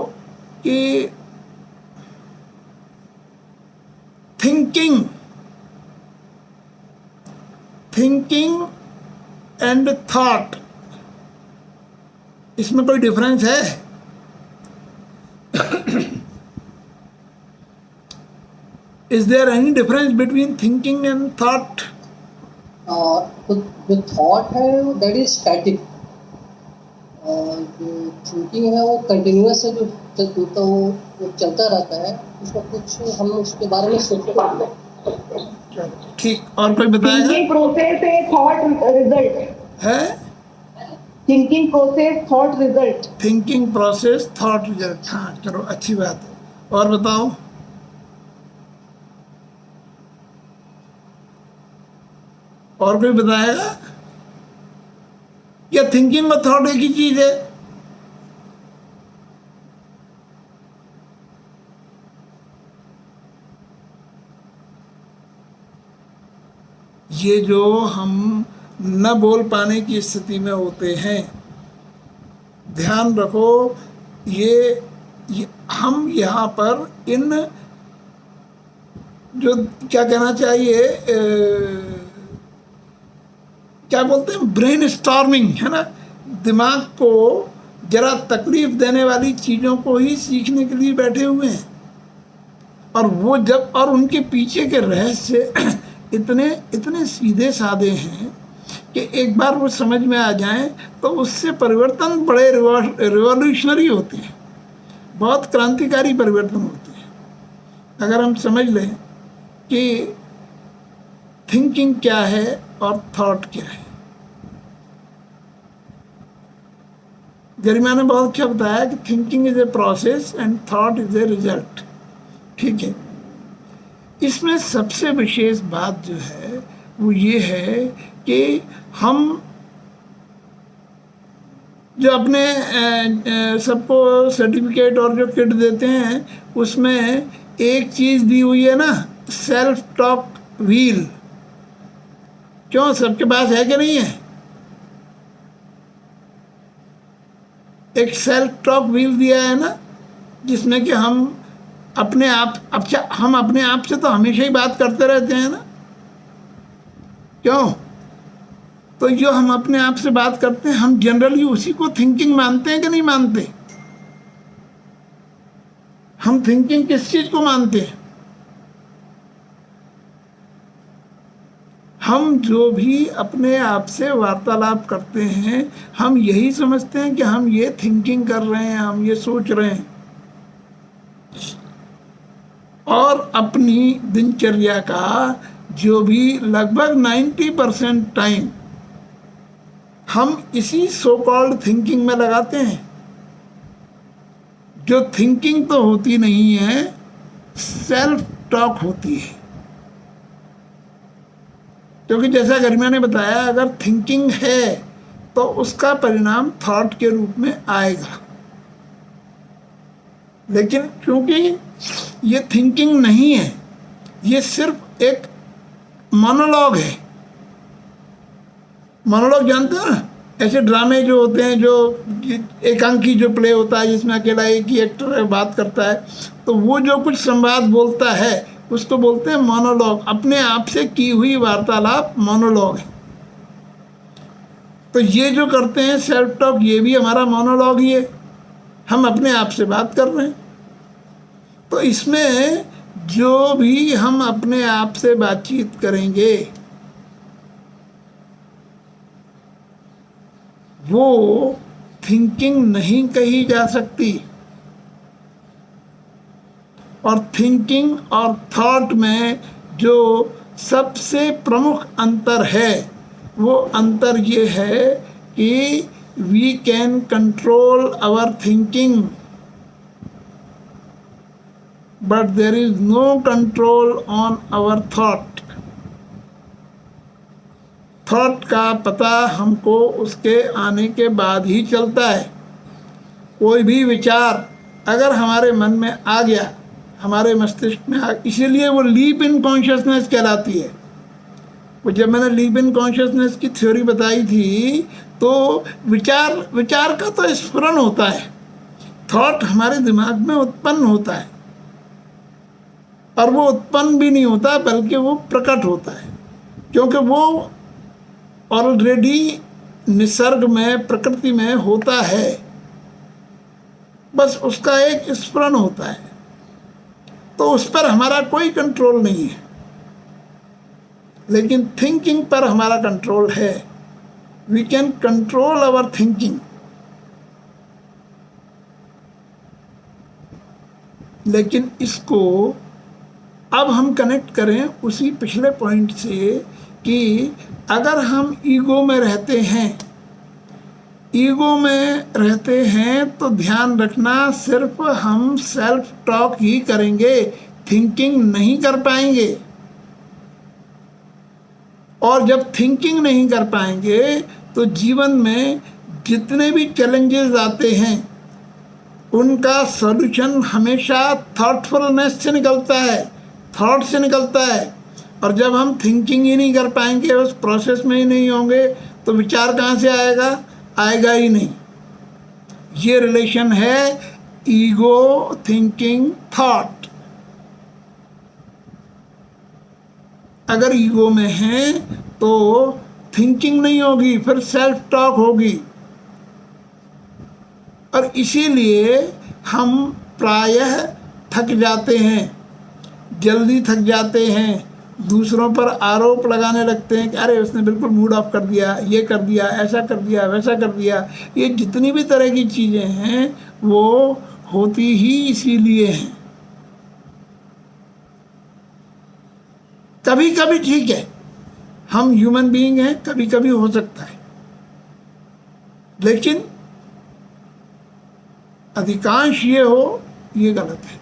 कि थिंकिंग एंड थॉट, इसमें कोई डिफरेंस है? Is there any difference between thinking and thought? तो जो थॉट है दैट इज स्टैटिक, जो थिंकिंग है वो कंटिन्यूअस है, तो वो चलता रहता है, उसमें कुछ हम उसके बारे में सोचते हैं। ठीक, और कोई बताएगा? थिंकिंग प्रोसेस है, थॉट रिजल्ट है thinking process, thought result. Thinking process, thought result. हाँ चलो, अच्छी बात है। और बताओ? और कोई बताएगा? या थिंकिंग और थॉट एक ही चीज है? ये जो हम न बोल पाने की स्थिति में होते हैं, ध्यान रखो, ये हम यहाँ पर इन जो क्या कहना चाहिए, क्या बोलते हैं, ब्रेन स्टॉर्मिंग है ना, दिमाग को जरा तकलीफ देने वाली चीज़ों को ही सीखने के लिए बैठे हुए हैं। और वो जब, और उनके पीछे के रहस्य इतने सीधे साधे हैं कि एक बार वो समझ में आ जाएं तो उससे परिवर्तन बड़े रिवॉल्यूशनरी होते हैं, बहुत क्रांतिकारी परिवर्तन होते हैं। अगर हम समझ लें कि थिंकिंग क्या है और थॉट क्या है। गरिमा ने बहुत अच्छा बताया कि thinking is a process and thought is a result. ठीक है, इसमें सबसे विशेष बात जो है वो ये है कि हम जो अपने सबको सर्टिफिकेट और जो किट देते हैं उसमें एक चीज़ दी हुई है ना, सेल्फ टॉक व्हील। क्यों, सबके पास है कि नहीं है? एक सेल्फ टॉक व्हील दिया है ना, जिसमें कि हम अपने आप से तो हमेशा ही बात करते रहते हैं ना। क्यों? तो जो हम अपने आप से बात करते हैं, हम जनरली उसी को थिंकिंग मानते हैं कि नहीं मानते? हम थिंकिंग किस चीज को मानते हैं? हम जो भी अपने आप से वार्तालाप करते हैं, हम यही समझते हैं कि हम ये थिंकिंग कर रहे हैं, हम ये सोच रहे हैं। और अपनी दिनचर्या का जो भी लगभग 90% टाइम हम इसी सो कॉल्ड थिंकिंग में लगाते हैं, जो थिंकिंग तो होती नहीं है, सेल्फ टॉक होती है। क्योंकि जैसा गरिमा ने बताया, अगर थिंकिंग है तो उसका परिणाम थॉट के रूप में आएगा। लेकिन क्योंकि ये थिंकिंग नहीं है, ये सिर्फ एक मोनोलॉग है। मोनोलॉग जानते हैं ना, ऐसे ड्रामे जो होते हैं, जो एकांकी जो प्ले होता है, जिसमें अकेला एक ही एक्टर बात करता है, तो वो जो कुछ संवाद बोलता है उसको बोलते हैं मोनोलॉग। अपने आप से की हुई वार्तालाप मोनोलॉग है। तो ये जो करते हैं सेल्फ टॉक, ये भी हमारा मोनोलॉग ही है, हम अपने आप से बात कर रहे हैं। तो इसमें जो भी हम अपने आप से बातचीत करेंगे वो थिंकिंग नहीं कही जा सकती। और थिंकिंग और थॉट में जो सबसे प्रमुख अंतर है, वो अंतर ये है कि we can control our thinking but there is no control on our thought. Thought का पता हमको उसके आने के बाद ही चलता है। कोई भी विचार अगर हमारे मन में आ गया, हमारे मस्तिष्क में इसीलिए वो लीप इन कॉन्शियसनेस कहलाती है। वो जब मैंने लीप इन कॉन्शियसनेस की थ्योरी बताई थी, तो विचार का तो स्फुरन होता है, थॉट हमारे दिमाग में उत्पन्न होता है, और वो उत्पन्न भी नहीं होता बल्कि वो प्रकट होता है, क्योंकि वो ऑलरेडी निसर्ग में, प्रकृति में होता है, बस उसका एक स्फुरण होता है। तो उस पर हमारा कोई कंट्रोल नहीं है, लेकिन थिंकिंग पर हमारा कंट्रोल है। We can control our thinking. लेकिन इसको अब हम कनेक्ट करें उसी पिछले पॉइंट से कि अगर हम ईगो में रहते हैं तो ध्यान रखना, सिर्फ हम सेल्फ टॉक ही करेंगे, थिंकिंग नहीं कर पाएंगे। और जब थिंकिंग नहीं कर पाएंगे तो जीवन में जितने भी चैलेंजेस आते हैं उनका सॉल्यूशन हमेशा थॉटफुलनेस से निकलता है, थॉट से निकलता है। और जब हम थिंकिंग ही नहीं कर पाएंगे, उस प्रोसेस में ही नहीं होंगे, तो विचार कहाँ से आएगा? आएगा ही नहीं। ये रिलेशन है ईगो, थिंकिंग, थॉट। अगर ईगो में है तो थिंकिंग नहीं होगी, फिर सेल्फ टॉक होगी। और इसीलिए हम प्रायः थक जाते हैं, जल्दी थक जाते हैं, दूसरों पर आरोप लगाने लगते हैं कि अरे उसने बिल्कुल मूड ऑफ कर दिया, ये कर दिया, ऐसा कर दिया, वैसा कर दिया। ये जितनी भी तरह की चीज़ें हैं वो होती ही इसीलिए हैं। कभी कभी ठीक है, हम ह्यूमन बीइंग हैं, कभी कभी हो सकता है, लेकिन अधिकांश ये हो, ये गलत है।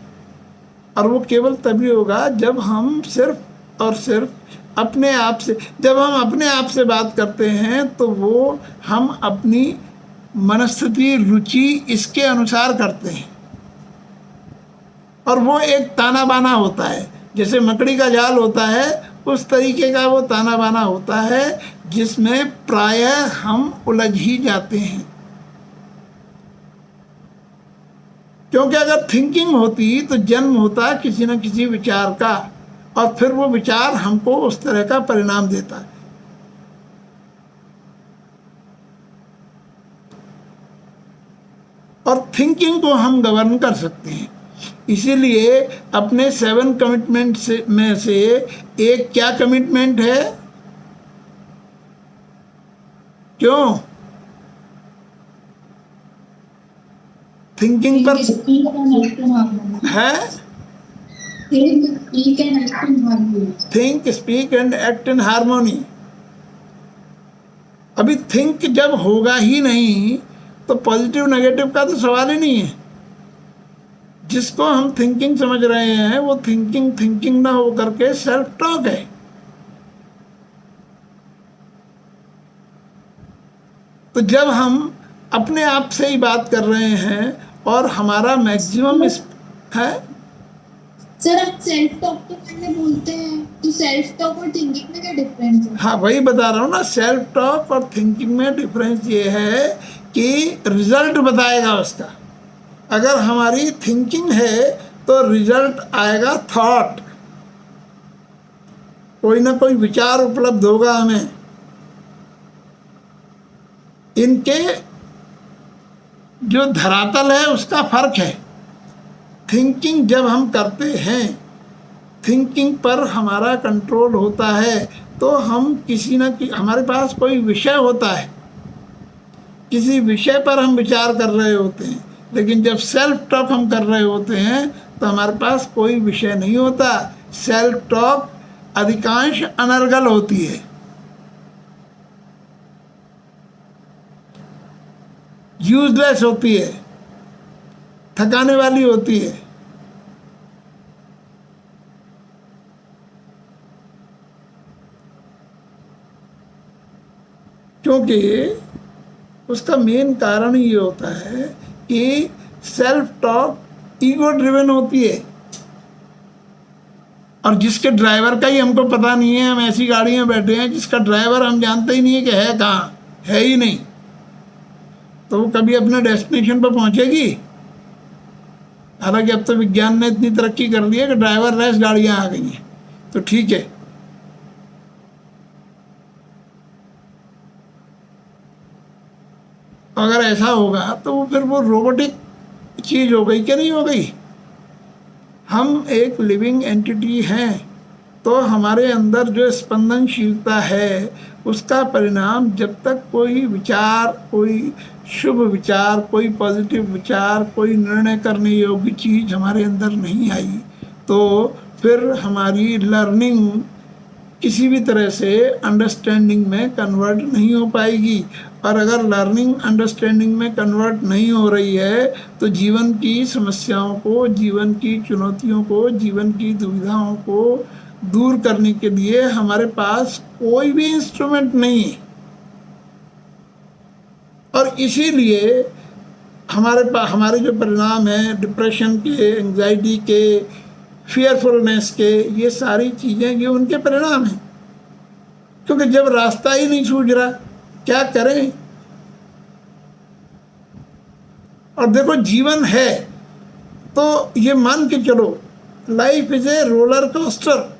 और वो केवल तभी होगा जब हम सिर्फ और सिर्फ अपने आप से, जब हम अपने आप से बात करते हैं तो वो हम अपनी मनस्थिति, रुचि इसके अनुसार करते हैं। और वो एक ताना बाना होता है, जैसे मकड़ी का जाल होता है, उस तरीके का वो ताना बाना होता है जिसमें प्रायः हम उलझ ही जाते हैं। क्योंकि अगर थिंकिंग होती तो जन्म होता किसी न किसी विचार का, और फिर वो विचार हमको उस तरह का परिणाम देता है। और थिंकिंग को हम गवर्न कर सकते हैं। इसीलिए अपने 7 कमिटमेंट में से एक क्या कमिटमेंट है? क्यों? थिंकिंग पर है। Think, speak and act in harmony. अभी थिंक जब होगा ही नहीं तो पॉजिटिव नेगेटिव का तो सवाल ही नहीं है। जिसको हम थिंकिंग समझ रहे हैं वो थिंकिंग ना हो करके सेल्फ टॉक है। तो जब हम अपने आप से ही बात कर रहे हैं और हमारा मैक्सिमम है। सर आप सेल्फ टॉक तो पहले बोलते हैं, तो सेल्फ टॉक और थिंकिंग में क्या डिफरेंस है? हाँ, वही बता रहा हूँ ना, सेल्फ टॉक और थिंकिंग में डिफरेंस ये है कि रिजल्ट बताएगा उसका। अगर हमारी थिंकिंग है तो रिजल्ट आएगा थॉट, कोई ना कोई विचार उपलब्ध होगा हमें। इनके जो धरातल है उसका फर्क है। थिंकिंग जब हम करते हैं, थिंकिंग पर हमारा कंट्रोल होता है, तो हम किसी न किसी, हमारे पास कोई विषय होता है, किसी विषय पर हम विचार कर रहे होते हैं। लेकिन जब सेल्फ टॉक हम कर रहे होते हैं तो हमारे पास कोई विषय नहीं होता। सेल्फ टॉक अधिकांश अनर्गल होती है, यूजलेस होती है, थकाने वाली होती है। क्योंकि उसका मेन कारण ये होता है कि सेल्फ टॉक ईगो ड्रिवन होती है। और जिसके ड्राइवर का ही हमको पता नहीं है, हम ऐसी गाड़ी में बैठे हैं जिसका ड्राइवर हम जानते ही नहीं है कि है कहाँ, है ही नहीं, तो वो कभी अपने डेस्टिनेशन पर पहुंचेगी? हालांकि अब तो विज्ञान ने इतनी तरक्की कर ली है कि ड्राइवर लेस गाड़ियां आ गई हैं, तो ठीक है। अगर ऐसा होगा तो वो फिर वो रोबोटिक चीज़ हो गई कि नहीं हो गई? हम एक लिविंग एंटिटी हैं, तो हमारे अंदर जो स्पंदनशीलता है उसका परिणाम जब तक कोई विचार, कोई शुभ विचार, कोई पॉजिटिव विचार, कोई निर्णय करने योग्य चीज़ हमारे अंदर नहीं आई, तो फिर हमारी लर्निंग किसी भी तरह से अंडरस्टैंडिंग में कन्वर्ट नहीं हो पाएगी। और अगर लर्निंग अंडरस्टैंडिंग में कन्वर्ट नहीं हो रही है तो जीवन की समस्याओं को, जीवन की चुनौतियों को, जीवन की दुविधाओं को दूर करने के लिए हमारे पास कोई भी इंस्ट्रूमेंट नहीं है। और इसीलिए हमारे जो परिणाम हैं डिप्रेशन के, एंजाइटी के, फियरफुलनेस के, ये सारी चीज़ें ये उनके परिणाम हैं। क्योंकि जब रास्ता ही नहीं सूझ रहा, क्या करें? और देखो, जीवन है तो ये मान के चलो, life is a roller coaster.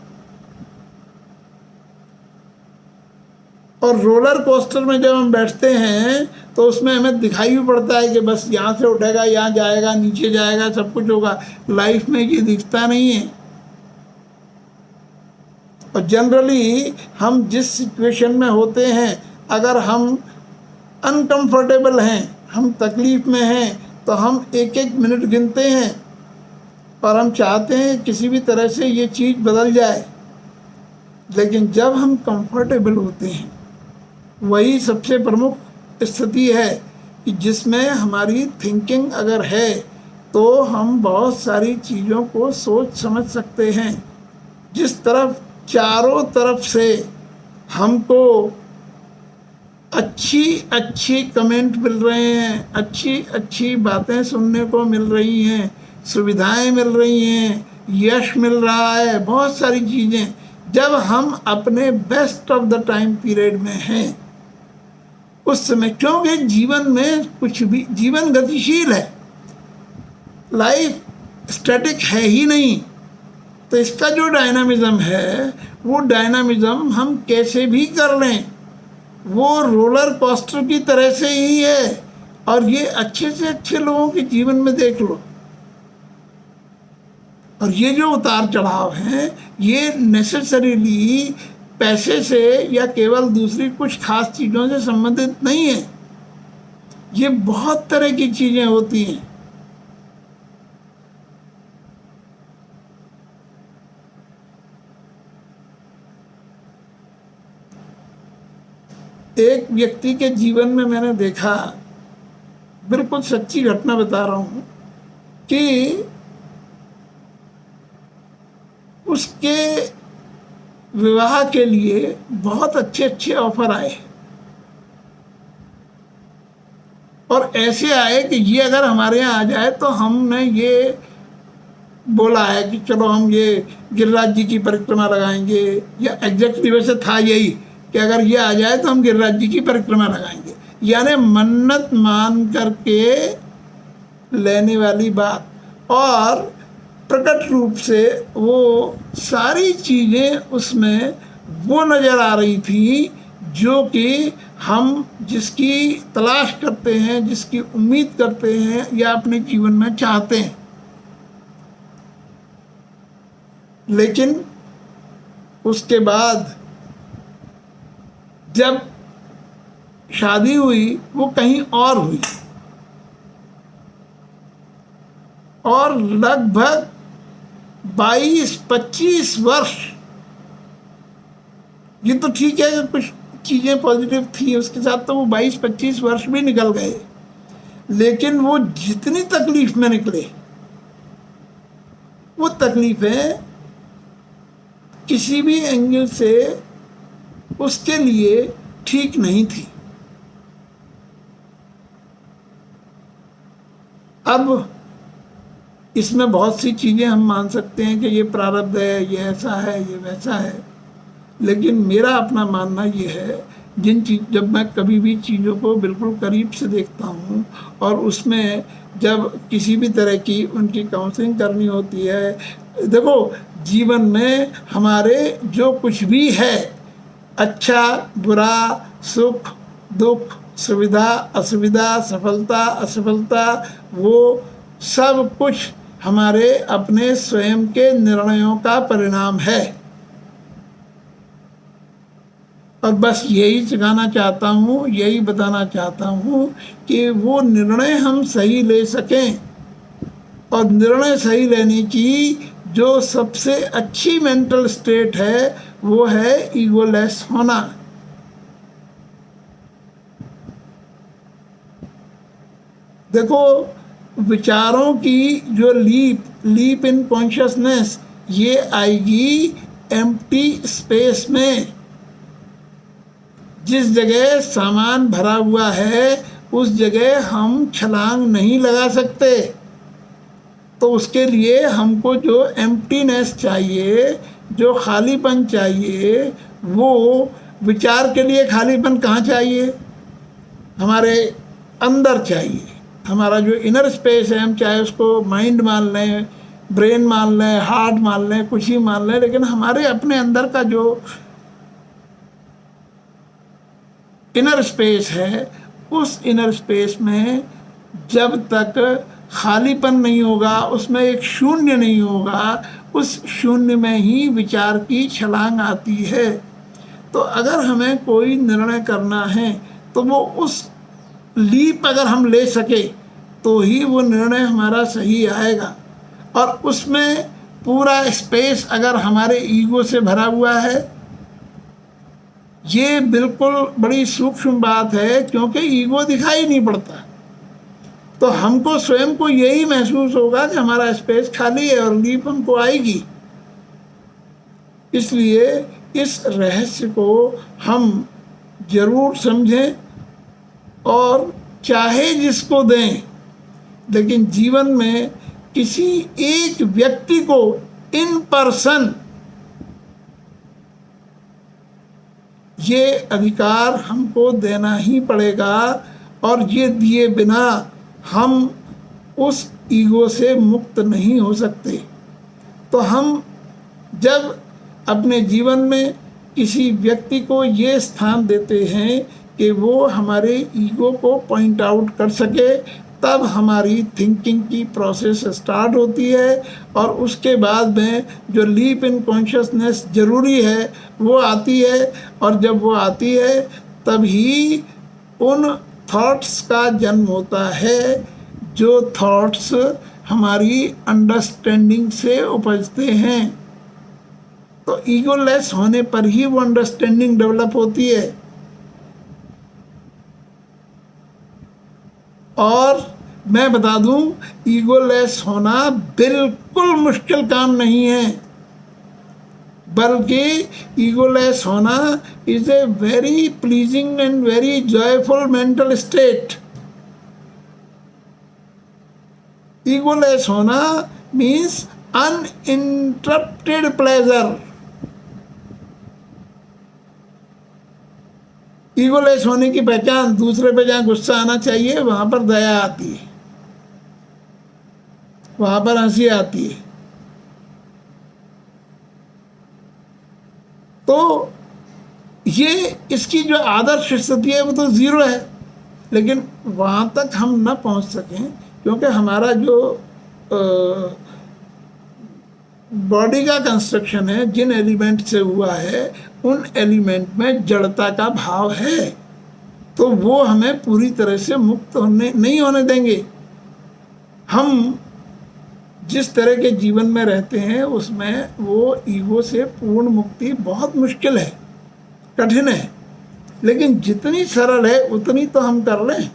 और रोलर कोस्टर में जब हम बैठते हैं तो उसमें हमें दिखाई भी पड़ता है कि बस यहाँ से उठेगा, यहाँ जाएगा, नीचे जाएगा, सब कुछ होगा। लाइफ में ये दिखता नहीं है। और जनरली हम जिस सिचुएशन में होते हैं, अगर हम अनकंफर्टेबल हैं, हम तकलीफ़ में हैं, तो हम एक एक मिनट गिनते हैं और हम चाहते हैं किसी भी तरह से ये चीज़ बदल जाए। लेकिन जब हम कंफर्टेबल होते हैं, वही सबसे प्रमुख स्थिति है कि जिसमें हमारी थिंकिंग अगर है तो हम बहुत सारी चीज़ों को सोच समझ सकते हैं। जिस तरफ चारों तरफ से हमको अच्छी अच्छी कमेंट मिल रहे हैं, अच्छी अच्छी बातें सुनने को मिल रही हैं, सुविधाएं मिल रही हैं, यश मिल रहा है, बहुत सारी चीज़ें, जब हम अपने best of the time period में हैं उस समय, क्योंकि जीवन में कुछ भी, जीवन गतिशील है, लाइफ स्टैटिक है ही नहीं। तो इसका जो डायनामिज्म है वो डायनामिज्म हम कैसे भी कर लें, वो रोलर कोस्टर की तरह से ही है। और ये अच्छे से अच्छे लोगों के जीवन में देख लो, और ये जो उतार चढ़ाव हैं ये नेसेसरीली पैसे से या केवल दूसरी कुछ खास चीज़ों से संबंधित नहीं है। ये बहुत तरह की चीज़ें होती हैं। एक व्यक्ति के जीवन में मैंने देखा, बिल्कुल सच्ची घटना बता रहा हूँ, कि उसके विवाह के लिए बहुत अच्छे अच्छे ऑफर आए, और ऐसे आए कि ये अगर हमारे यहाँ आ जाए तो हमने ये बोला है कि चलो हम ये गिरिराज जी की परिक्रमा लगाएंगे, या एग्जैक्टली वैसे था यही कि अगर ये आ जाए तो हम गिरिराज जी की परिक्रमा लगाएंगे। यानी मन्नत मान करके लेने वाली बात, और प्रकट रूप से वो सारी चीज़ें उसमें वो नज़र आ रही थी जो कि हम जिसकी तलाश करते हैं, जिसकी उम्मीद करते हैं या अपने जीवन में चाहते हैं। लेकिन उसके बाद जब शादी हुई वो कहीं और हुई, और लगभग 22-25 वर्ष, ये तो ठीक है कि कुछ चीज़ें पॉजिटिव थी उसके साथ, तो वो 22-25 वर्ष भी निकल गए, लेकिन वो जितनी तकलीफ में निकले वो तकलीफें किसी भी एंगल से उसके लिए ठीक नहीं थी। अब इसमें बहुत सी चीज़ें हम मान सकते हैं कि ये प्रारब्ध है, ये ऐसा है, ये वैसा है, लेकिन मेरा अपना मानना ये है जब मैं कभी भी चीज़ों को बिल्कुल करीब से देखता हूँ और उसमें जब किसी भी तरह की उनकी काउंसलिंग करनी होती है, देखो जीवन में हमारे जो कुछ भी है, अच्छा बुरा, सुख दुख, सुविधा असुविधा, सफलता असफलता, वो सब कुछ हमारे अपने स्वयं के निर्णयों का परिणाम है। और बस यही सिखाना चाहता हूँ, यही बताना चाहता हूँ कि वो निर्णय हम सही ले सकें। और निर्णय सही लेने की जो सबसे अच्छी मेंटल स्टेट है वो है ईगोलेस होना। देखो विचारों की जो लीप इन कॉन्शियसनेस, ये आएगी एम्प्टी स्पेस में। जिस जगह सामान भरा हुआ है उस जगह हम छलांग नहीं लगा सकते। तो उसके लिए हमको जो एम्प्टीनेस चाहिए, जो खालीपन चाहिए, वो विचार के लिए खालीपन कहाँ चाहिए? हमारे अंदर चाहिए। हमारा जो इनर स्पेस है, हम चाहे उसको माइंड मान लें, ब्रेन मान लें, हार्ट मान लें, कुछ ही मान लें, लेकिन हमारे अपने अंदर का जो इनर स्पेस है, उस इनर स्पेस में जब तक खालीपन नहीं होगा, उसमें एक शून्य नहीं होगा, उस शून्य में ही विचार की छलांग आती है। तो अगर हमें कोई निर्णय करना है तो वो उस लीप अगर हम ले सके तो ही वो निर्णय हमारा सही आएगा। और उसमें पूरा स्पेस अगर हमारे ईगो से भरा हुआ है, ये बिल्कुल बड़ी सूक्ष्म बात है, क्योंकि ईगो दिखाई नहीं पड़ता। तो हमको स्वयं को यही महसूस होगा कि हमारा स्पेस खाली है और लीप हमको आएगी। इसलिए इस रहस्य को हम जरूर समझें और चाहे जिसको दें, लेकिन जीवन में किसी एक व्यक्ति को इन पर्सन ये अधिकार हमको देना ही पड़ेगा। और ये दिए बिना हम उस ईगो से मुक्त नहीं हो सकते। तो हम जब अपने जीवन में किसी व्यक्ति को ये स्थान देते हैं कि वो हमारे ईगो को पॉइंट आउट कर सके, तब हमारी थिंकिंग की प्रोसेस स्टार्ट होती है। और उसके बाद में जो लीप इन कॉन्शियसनेस ज़रूरी है वो आती है। और जब वो आती है तभी उन थॉट्स का जन्म होता है, जो थॉट्स हमारी अंडरस्टैंडिंग से उपजते हैं। तो ईगोलेस होने पर ही वो अंडरस्टैंडिंग डेवलप होती है। और मैं बता दूं, ईगोलेस होना बिल्कुल मुश्किल काम नहीं है, बल्कि ईगोलेस होना is a very pleasing and very joyful mental state. Egoless होना मीन्स अनइंटरप्टेड प्लेजर। ईगोलेस होने की पहचान, दूसरे पे जहाँ गुस्सा आना चाहिए वहाँ पर दया आती है, वहाँ पर हंसी आती है। तो ये इसकी जो आदर्श स्थिति है वो तो ज़ीरो है, लेकिन वहाँ तक हम न पहुँच सकें क्योंकि हमारा जो बॉडी का कंस्ट्रक्शन है, जिन एलिमेंट से हुआ है, उन एलिमेंट में जड़ता का भाव है। तो वो हमें पूरी तरह से मुक्त नहीं होने देंगे। हम जिस तरह के जीवन में रहते हैं उसमें वो ईगो से पूर्ण मुक्ति बहुत मुश्किल है, कठिन है, लेकिन जितनी सरल है उतनी तो हम कर लें।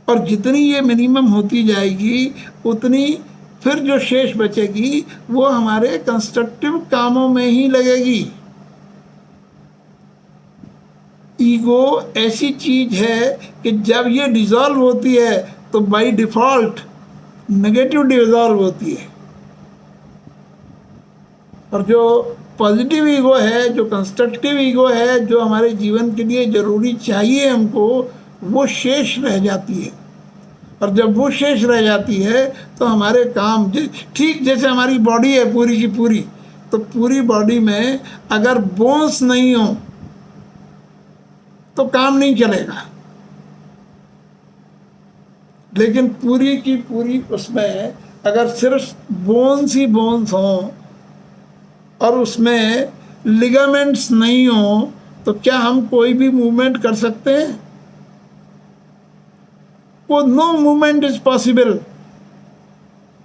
और जितनी ये मिनिमम होती जाएगी उतनी फिर जो शेष बचेगी वो हमारे कंस्ट्रक्टिव कामों में ही लगेगी। ईगो ऐसी चीज है कि जब ये डिसॉल्व होती है तो बाय डिफॉल्ट नेगेटिव डिसॉल्व होती है। और जो पॉजिटिव ईगो है, जो कंस्ट्रक्टिव ईगो है, जो हमारे जीवन के लिए ज़रूरी चाहिए हमको, वो शेष रह जाती है। और जब वो शेष रह जाती है तो हमारे काम, ठीक जैसे हमारी बॉडी है पूरी की पूरी, तो पूरी बॉडी में अगर बोन्स नहीं हो तो काम नहीं चलेगा। लेकिन पूरी की पूरी उसमें अगर सिर्फ बोन्स ही बोन्स हों और उसमें लिगामेंट्स नहीं हो तो क्या हम कोई भी मूवमेंट कर सकते हैं? वो नो मूवमेंट इज पॉसिबल।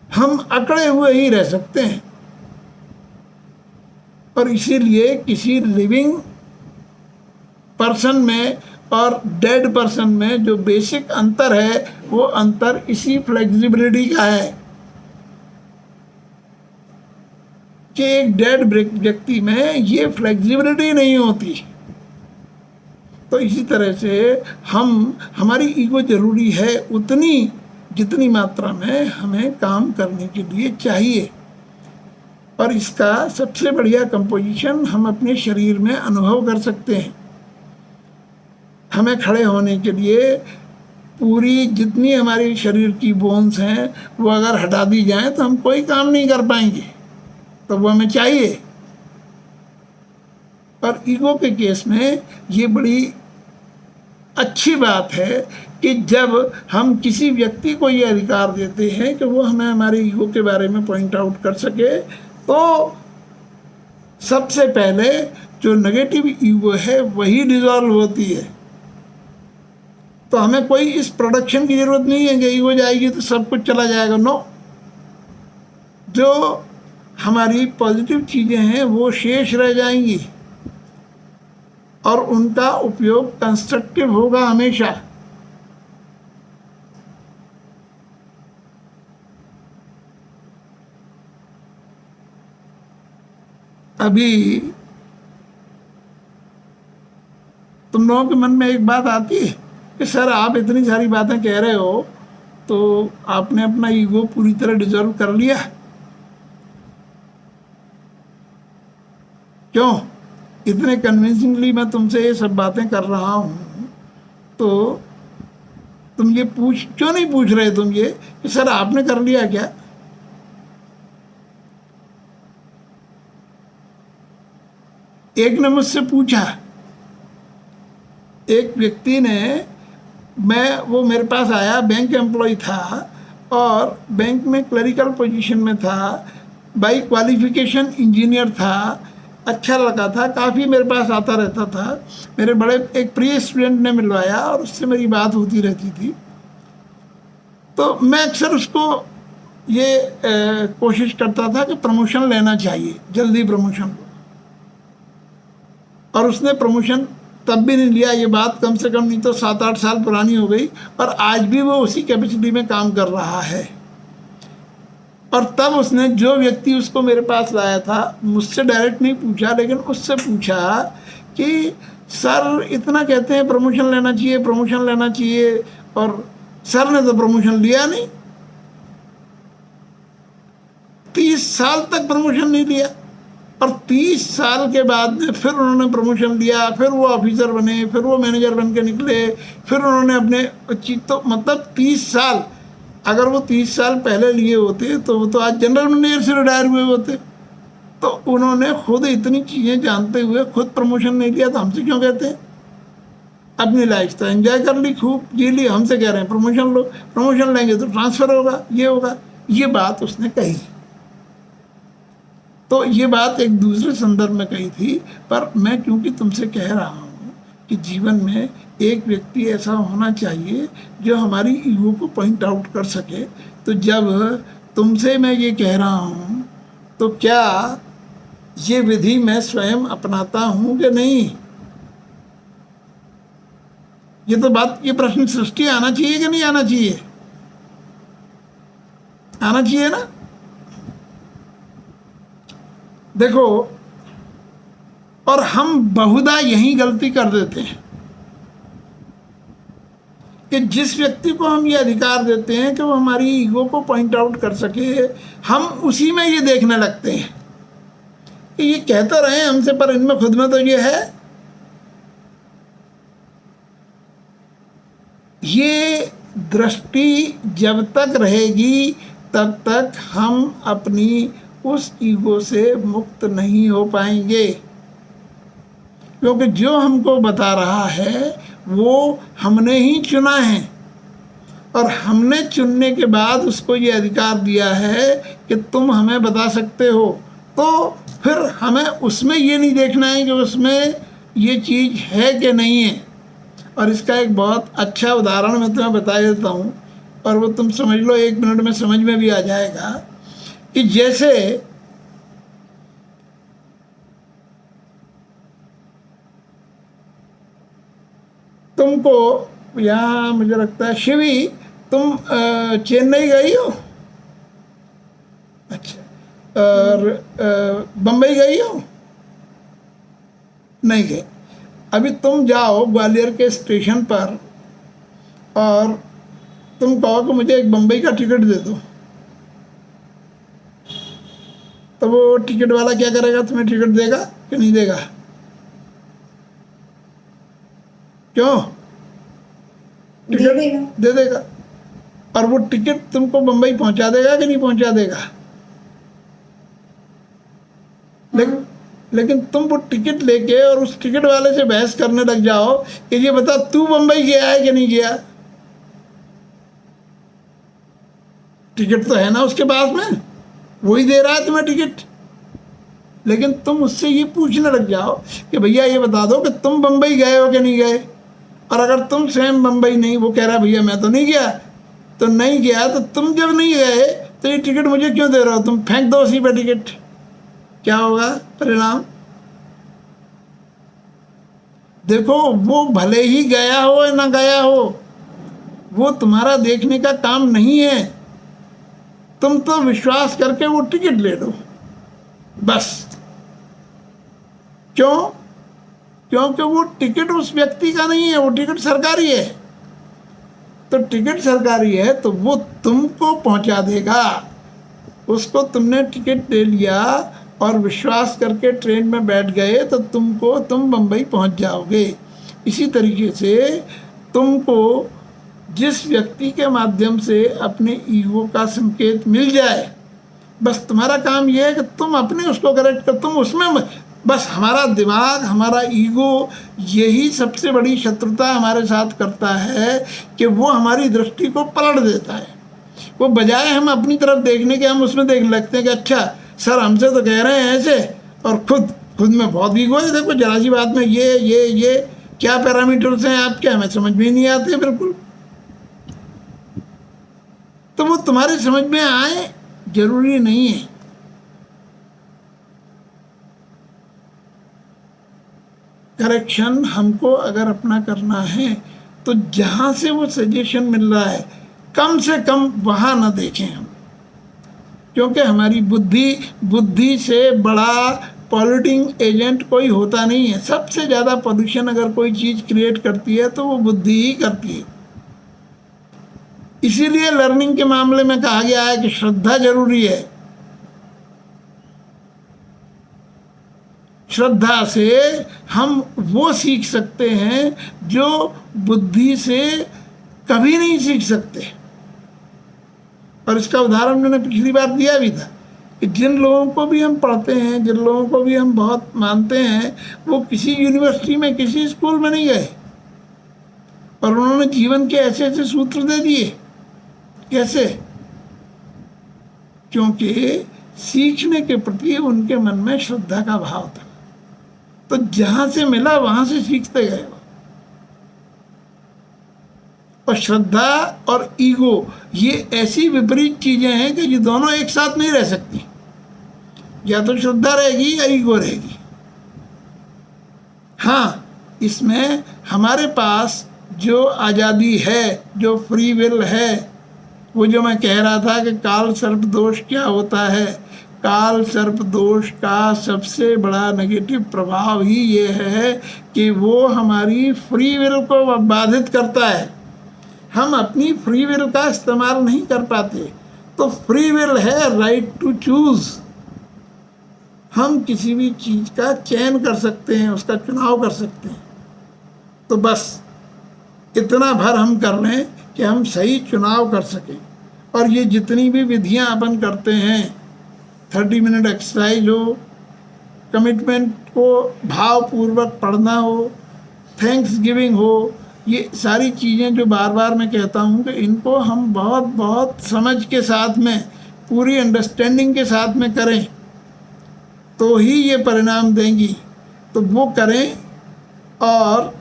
हम अकड़े हुए ही रह सकते हैं। और इसीलिए किसी लिविंग पर्सन में और डेड पर्सन में जो बेसिक अंतर है, वो अंतर इसी फ्लेक्सिबिलिटी का है कि एक डेड व्यक्ति में ये फ्लेक्सिबिलिटी नहीं होती। तो इसी तरह से हमारी ईगो ज़रूरी है उतनी जितनी मात्रा में हमें काम करने के लिए चाहिए। और इसका सबसे बढ़िया कंपोजिशन हम अपने शरीर में अनुभव कर सकते हैं। हमें खड़े होने के लिए पूरी जितनी हमारी शरीर की बोन्स हैं वो अगर हटा दी जाए तो हम कोई काम नहीं कर पाएंगे, तो वो हमें चाहिए। और ईगो के केस में ये बड़ी अच्छी बात है कि जब हम किसी व्यक्ति को ये अधिकार देते हैं कि वो हमें हमारे ईगो के बारे में पॉइंट आउट कर सके, तो सबसे पहले जो नेगेटिव ईगो है वही डिसॉल्व होती है। तो हमें कोई इस प्रोडक्शन की ज़रूरत नहीं है कि ईगो जाएगी तो सब कुछ चला जाएगा। नो, जो हमारी पॉजिटिव चीज़ें हैं वो शेष रह जाएंगी और उनका उपयोग कंस्ट्रक्टिव होगा हमेशा। अभी तुम लोगों के मन में एक बात आती है कि सर आप इतनी सारी बातें कह रहे हो तो आपने अपना ईगो पूरी तरह डिसॉल्व कर लिया, क्यों? इतने कन्विंसिंगली मैं तुमसे ये सब बातें कर रहा हूँ तो तुम ये क्यों नहीं पूछ रहे तुम ये कि सर आपने कर लिया क्या? एक ने मुझसे पूछा, एक व्यक्ति ने, वो मेरे पास आया, बैंक एम्प्लॉय था और बैंक में क्लरिकल पोजीशन में था, बाई क्वालिफिकेशन इंजीनियर था, अच्छा लगा था, काफ़ी मेरे पास आता रहता था। मेरे बड़े एक प्रिय स्टूडेंट ने मिलवाया और उससे मेरी बात होती रहती थी। तो मैं अक्सर उसको ये कोशिश करता था कि प्रमोशन लेना चाहिए, जल्दी प्रमोशन। और उसने प्रमोशन तब भी नहीं लिया। ये बात कम से कम नहीं तो 7-8 साल पुरानी हो गई और आज भी वो उसी कैपेसिटी में काम कर रहा है। और तब उसने, जो व्यक्ति उसको मेरे पास लाया था, मुझसे डायरेक्ट नहीं पूछा लेकिन उससे पूछा कि सर इतना कहते हैं प्रमोशन लेना चाहिए, प्रमोशन लेना चाहिए, और सर ने तो प्रमोशन लिया नहीं, 30 साल तक प्रमोशन नहीं लिया। और 30 साल के बाद में फिर उन्होंने प्रमोशन लिया, फिर वो ऑफिसर बने, फिर वो मैनेजर बन के निकले, फिर उन्होंने अपने तो मतलब 30 साल, अगर वो 30 साल पहले लिए होते तो वो तो आज जनरल मैनेजर से रिटायर हुए होते। तो उन्होंने खुद इतनी चीज़ें जानते हुए खुद प्रमोशन नहीं लिया, तो हमसे क्यों कहते हैं? अपनी लाइफ तो एंजॉय कर ली, खूब जी ली, हमसे कह रहे हैं प्रमोशन लो, प्रमोशन लेंगे तो ट्रांसफ़र होगा, ये होगा। ये बात उसने कही। तो ये बात एक दूसरे संदर्भ में कही थी, पर मैं क्योंकि तुमसे कह रहा हूँ कि जीवन में एक व्यक्ति ऐसा होना चाहिए जो हमारी ईगो को पॉइंट आउट कर सके। तो जब तुमसे मैं ये कह रहा हूँ तो क्या ये विधि मैं स्वयं अपनाता हूँ कि नहीं? ये तो बात, ये प्रश्न सृष्टि आना चाहिए कि नहीं आना चाहिए? आना चाहिए ना। देखो, और हम बहुधा यही गलती कर देते हैं कि जिस व्यक्ति को हम ये अधिकार देते हैं कि वो हमारी ईगो को पॉइंट आउट कर सके, हम उसी में ये देखने लगते हैं कि ये कहते रहे हमसे, पर इनमें खुद में तो ये है। ये दृष्टि जब तक रहेगी तब तक हम अपनी उस ईगो से मुक्त नहीं हो पाएंगे, क्योंकि जो हमको बता रहा है वो हमने ही चुना है, और हमने चुनने के बाद उसको ये अधिकार दिया है कि तुम हमें बता सकते हो। तो फिर हमें उसमें ये नहीं देखना है कि उसमें ये चीज़ है कि नहीं है। और इसका एक बहुत अच्छा उदाहरण मैं तुम्हें बता देता हूँ, और वो तुम समझ लो, 1 मिनट में समझ में भी आ जाएगा। कि जैसे तुमको यहाँ, मुझे लगता है शिवी, तुम चेन्नई गई हो? अच्छा। और बम्बई गई हो? नहीं गई। अभी तुम जाओ ग्वालियर के स्टेशन पर और तुम कहो कि मुझे एक बम्बई का टिकट दे दो, तो वो टिकट वाला क्या करेगा? तुम्हें टिकट देगा कि नहीं देगा? क्यों? टिकट दे देगा। और वो टिकट तुमको बम्बई पहुंचा देगा कि नहीं पहुंचा देगा? लेकिन तुम वो टिकट लेके और उस टिकट वाले से बहस करने लग जाओ कि ये बता तू बम्बई गया है कि नहीं गया। टिकट तो है ना उसके पास में, वही दे रहा है तुम्हें टिकट। लेकिन तुम उससे ये पूछने लग जाओ कि भैया ये बता दो कि तुम बम्बई गए हो कि नहीं गए। और अगर तुम स्वयं बम्बई नहीं, वो कह रहा भैया मैं तो नहीं गया, तो नहीं गया, तो तुम जब नहीं गए तो ये टिकट मुझे क्यों दे रहे हो? तुम फेंक दो उसी पे टिकट। क्या होगा परिणाम? देखो, वो भले ही गया हो या ना गया हो, वो तुम्हारा देखने का काम नहीं है। तुम तो विश्वास करके वो टिकट ले लो बस। क्यों? क्योंकि वो टिकट उस व्यक्ति का नहीं है, वो टिकट सरकारी है। तो टिकट सरकारी है तो वो तुमको पहुंचा देगा। उसको तुमने टिकट ले लिया और विश्वास करके ट्रेन में बैठ गए तो तुम बम्बई पहुंच जाओगे। इसी तरीके से तुमको जिस व्यक्ति के माध्यम से अपने ईगो का संकेत मिल जाए, बस तुम्हारा काम यह है कि तुम अपने उसको करेक्ट कर, तुम उसमें बस। हमारा दिमाग, हमारा ईगो यही सबसे बड़ी शत्रुता हमारे साथ करता है कि वो हमारी दृष्टि को पलट देता है। वो बजाय हम अपनी तरफ देखने के, हम उसमें देखने लगते हैं कि अच्छा सर हमसे तो कह रहे हैं ऐसे, और खुद में बहुत ईगो है। देखो जरा सी बात में ये क्या पैरामीटर्स हैं आपके, हमें समझ में नहीं आते बिल्कुल। तो वो तुम्हारी समझ में आए जरूरी नहीं है। करेक्शन हमको अगर अपना करना है तो जहाँ से वो सजेशन मिल रहा है कम से कम वहाँ ना देखें हम, क्योंकि हमारी बुद्धि से बड़ा पॉल्यूटिंग एजेंट कोई होता नहीं है। सबसे ज़्यादा पॉल्यूशन अगर कोई चीज़ क्रिएट करती है तो वो बुद्धि ही करती है। इसीलिए लर्निंग के मामले में कहा गया है कि श्रद्धा जरूरी है। श्रद्धा से हम वो सीख सकते हैं जो बुद्धि से कभी नहीं सीख सकते। और इसका उदाहरण मैंने पिछली बार दिया भी था कि जिन लोगों को भी हम पढ़ते हैं, जिन लोगों को भी हम बहुत मानते हैं, वो किसी यूनिवर्सिटी में, किसी स्कूल में नहीं गए, और उन्होंने जीवन के ऐसे ऐसे सूत्र दे दिए। कैसे? क्योंकि सीखने के प्रति उनके मन में श्रद्धा का भाव था। तो जहां से मिला वहां से सीखते गए। और श्रद्धा और ईगो ये ऐसी विपरीत चीजें हैं कि ये दोनों एक साथ नहीं रह सकती। या तो श्रद्धा रहेगी या ईगो रहेगी। हाँ, इसमें हमारे पास जो आज़ादी है, जो फ्री विल है, वो जो मैं कह रहा था कि काल सर्प दोष क्या होता है, काल सर्प दोष का सबसे बड़ा नेगेटिव प्रभाव ही ये है कि वो हमारी फ्री विल को बाधित करता है। हम अपनी फ्री विल का इस्तेमाल नहीं कर पाते। तो फ्री विल है राइट टू चूज, हम किसी भी चीज़ का चयन कर सकते हैं, उसका चुनाव कर सकते हैं। तो बस इतना भर हम कर लें कि हम सही चुनाव कर सकें। और ये जितनी भी विधियां अपन करते हैं, 30 मिनट एक्सरसाइज हो, कमिटमेंट को भावपूर्वक पढ़ना हो, थैंक्स गिविंग हो, ये सारी चीज़ें जो बार बार मैं कहता हूँ कि इनको हम बहुत बहुत समझ के साथ में, पूरी अंडरस्टैंडिंग के साथ में करें तो ही ये परिणाम देंगी। तो वो करें। और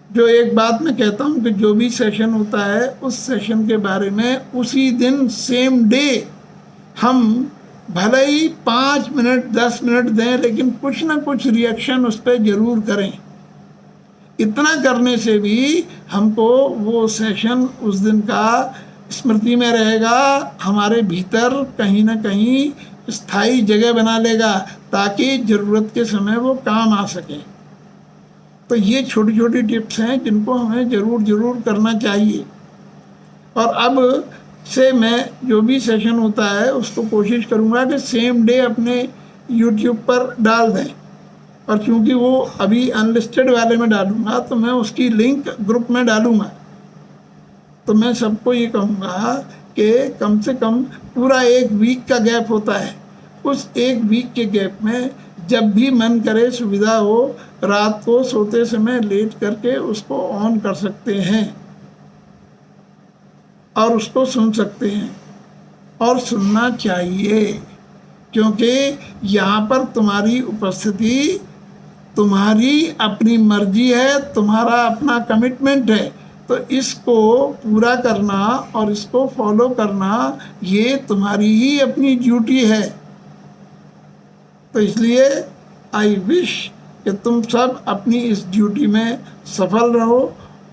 जो एक बात मैं कहता हूँ कि जो भी सेशन होता है उस सेशन के बारे में उसी दिन सेम डे हम भले ही 5 मिनट 10 मिनट दें, लेकिन कुछ ना कुछ रिएक्शन उस पर ज़रूर करें। इतना करने से भी हमको वो सेशन उस दिन का स्मृति में रहेगा, हमारे भीतर कहीं ना कहीं स्थायी जगह बना लेगा, ताकि ज़रूरत के समय वो काम आ सके। तो ये छोटी छोटी टिप्स हैं जिनको हमें ज़रूर करना चाहिए। और अब से मैं जो भी सेशन होता है उसको कोशिश करूँगा कि सेम डे अपने YouTube पर डाल दें। और क्योंकि वो अभी अनलिस्टेड वाले में डालूँगा तो मैं उसकी लिंक ग्रुप में डालूँगा। तो मैं सबको ये कहूँगा कि कम से कम पूरा 1 वीक का गैप होता है, उस 1 वीक के गैप में जब भी मन करे, सुविधा हो, रात को सोते समय लेट करके उसको ऑन कर सकते हैं और उसको सुन सकते हैं। और सुनना चाहिए, क्योंकि यहाँ पर तुम्हारी उपस्थिति, तुम्हारी अपनी मर्जी है, तुम्हारा अपना कमिटमेंट है। तो इसको पूरा करना और इसको फॉलो करना ये तुम्हारी ही अपनी ड्यूटी है। तो इसलिए आई विश कि तुम सब अपनी इस ड्यूटी में सफल रहो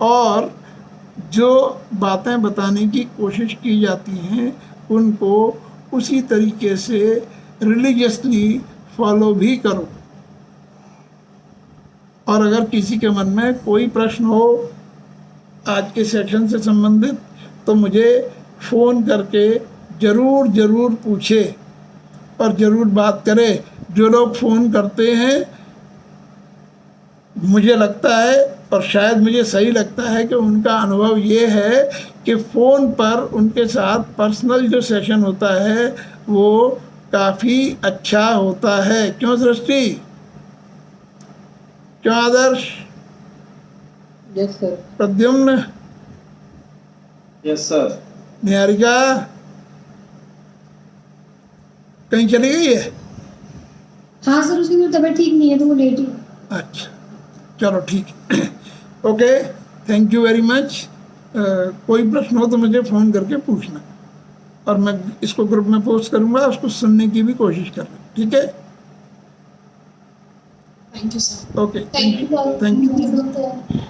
और जो बातें बताने की कोशिश की जाती हैं उनको उसी तरीके से रिलीजियसली फॉलो भी करो। और अगर किसी के मन में कोई प्रश्न हो आज के सेशन से संबंधित तो मुझे फ़ोन करके ज़रूर पूछे और ज़रूर बात करे। जो लोग फ़ोन करते हैं, मुझे लगता है और शायद मुझे सही लगता है कि उनका अनुभव ये है कि फ़ोन पर उनके साथ पर्सनल जो सेशन होता है वो काफ़ी अच्छा होता है। क्यों सृष्टि? क्यों Adarsh? Yes sir. Pradyumna? Yes sir. Niharika कहीं चली गई है? हाँ सर, उसकी कोई तबीयत ठीक नहीं है तो वो लेट ही। अच्छा, चलो ठीक है। Okay, thank you very much. कोई प्रश्न हो तो मुझे फ़ोन करके पूछना और मैं इसको ग्रुप में पोस्ट करूँगा, उसको सुनने की भी कोशिश करना। ठीक है? Thank you sir. Okay, thank you. Thank you.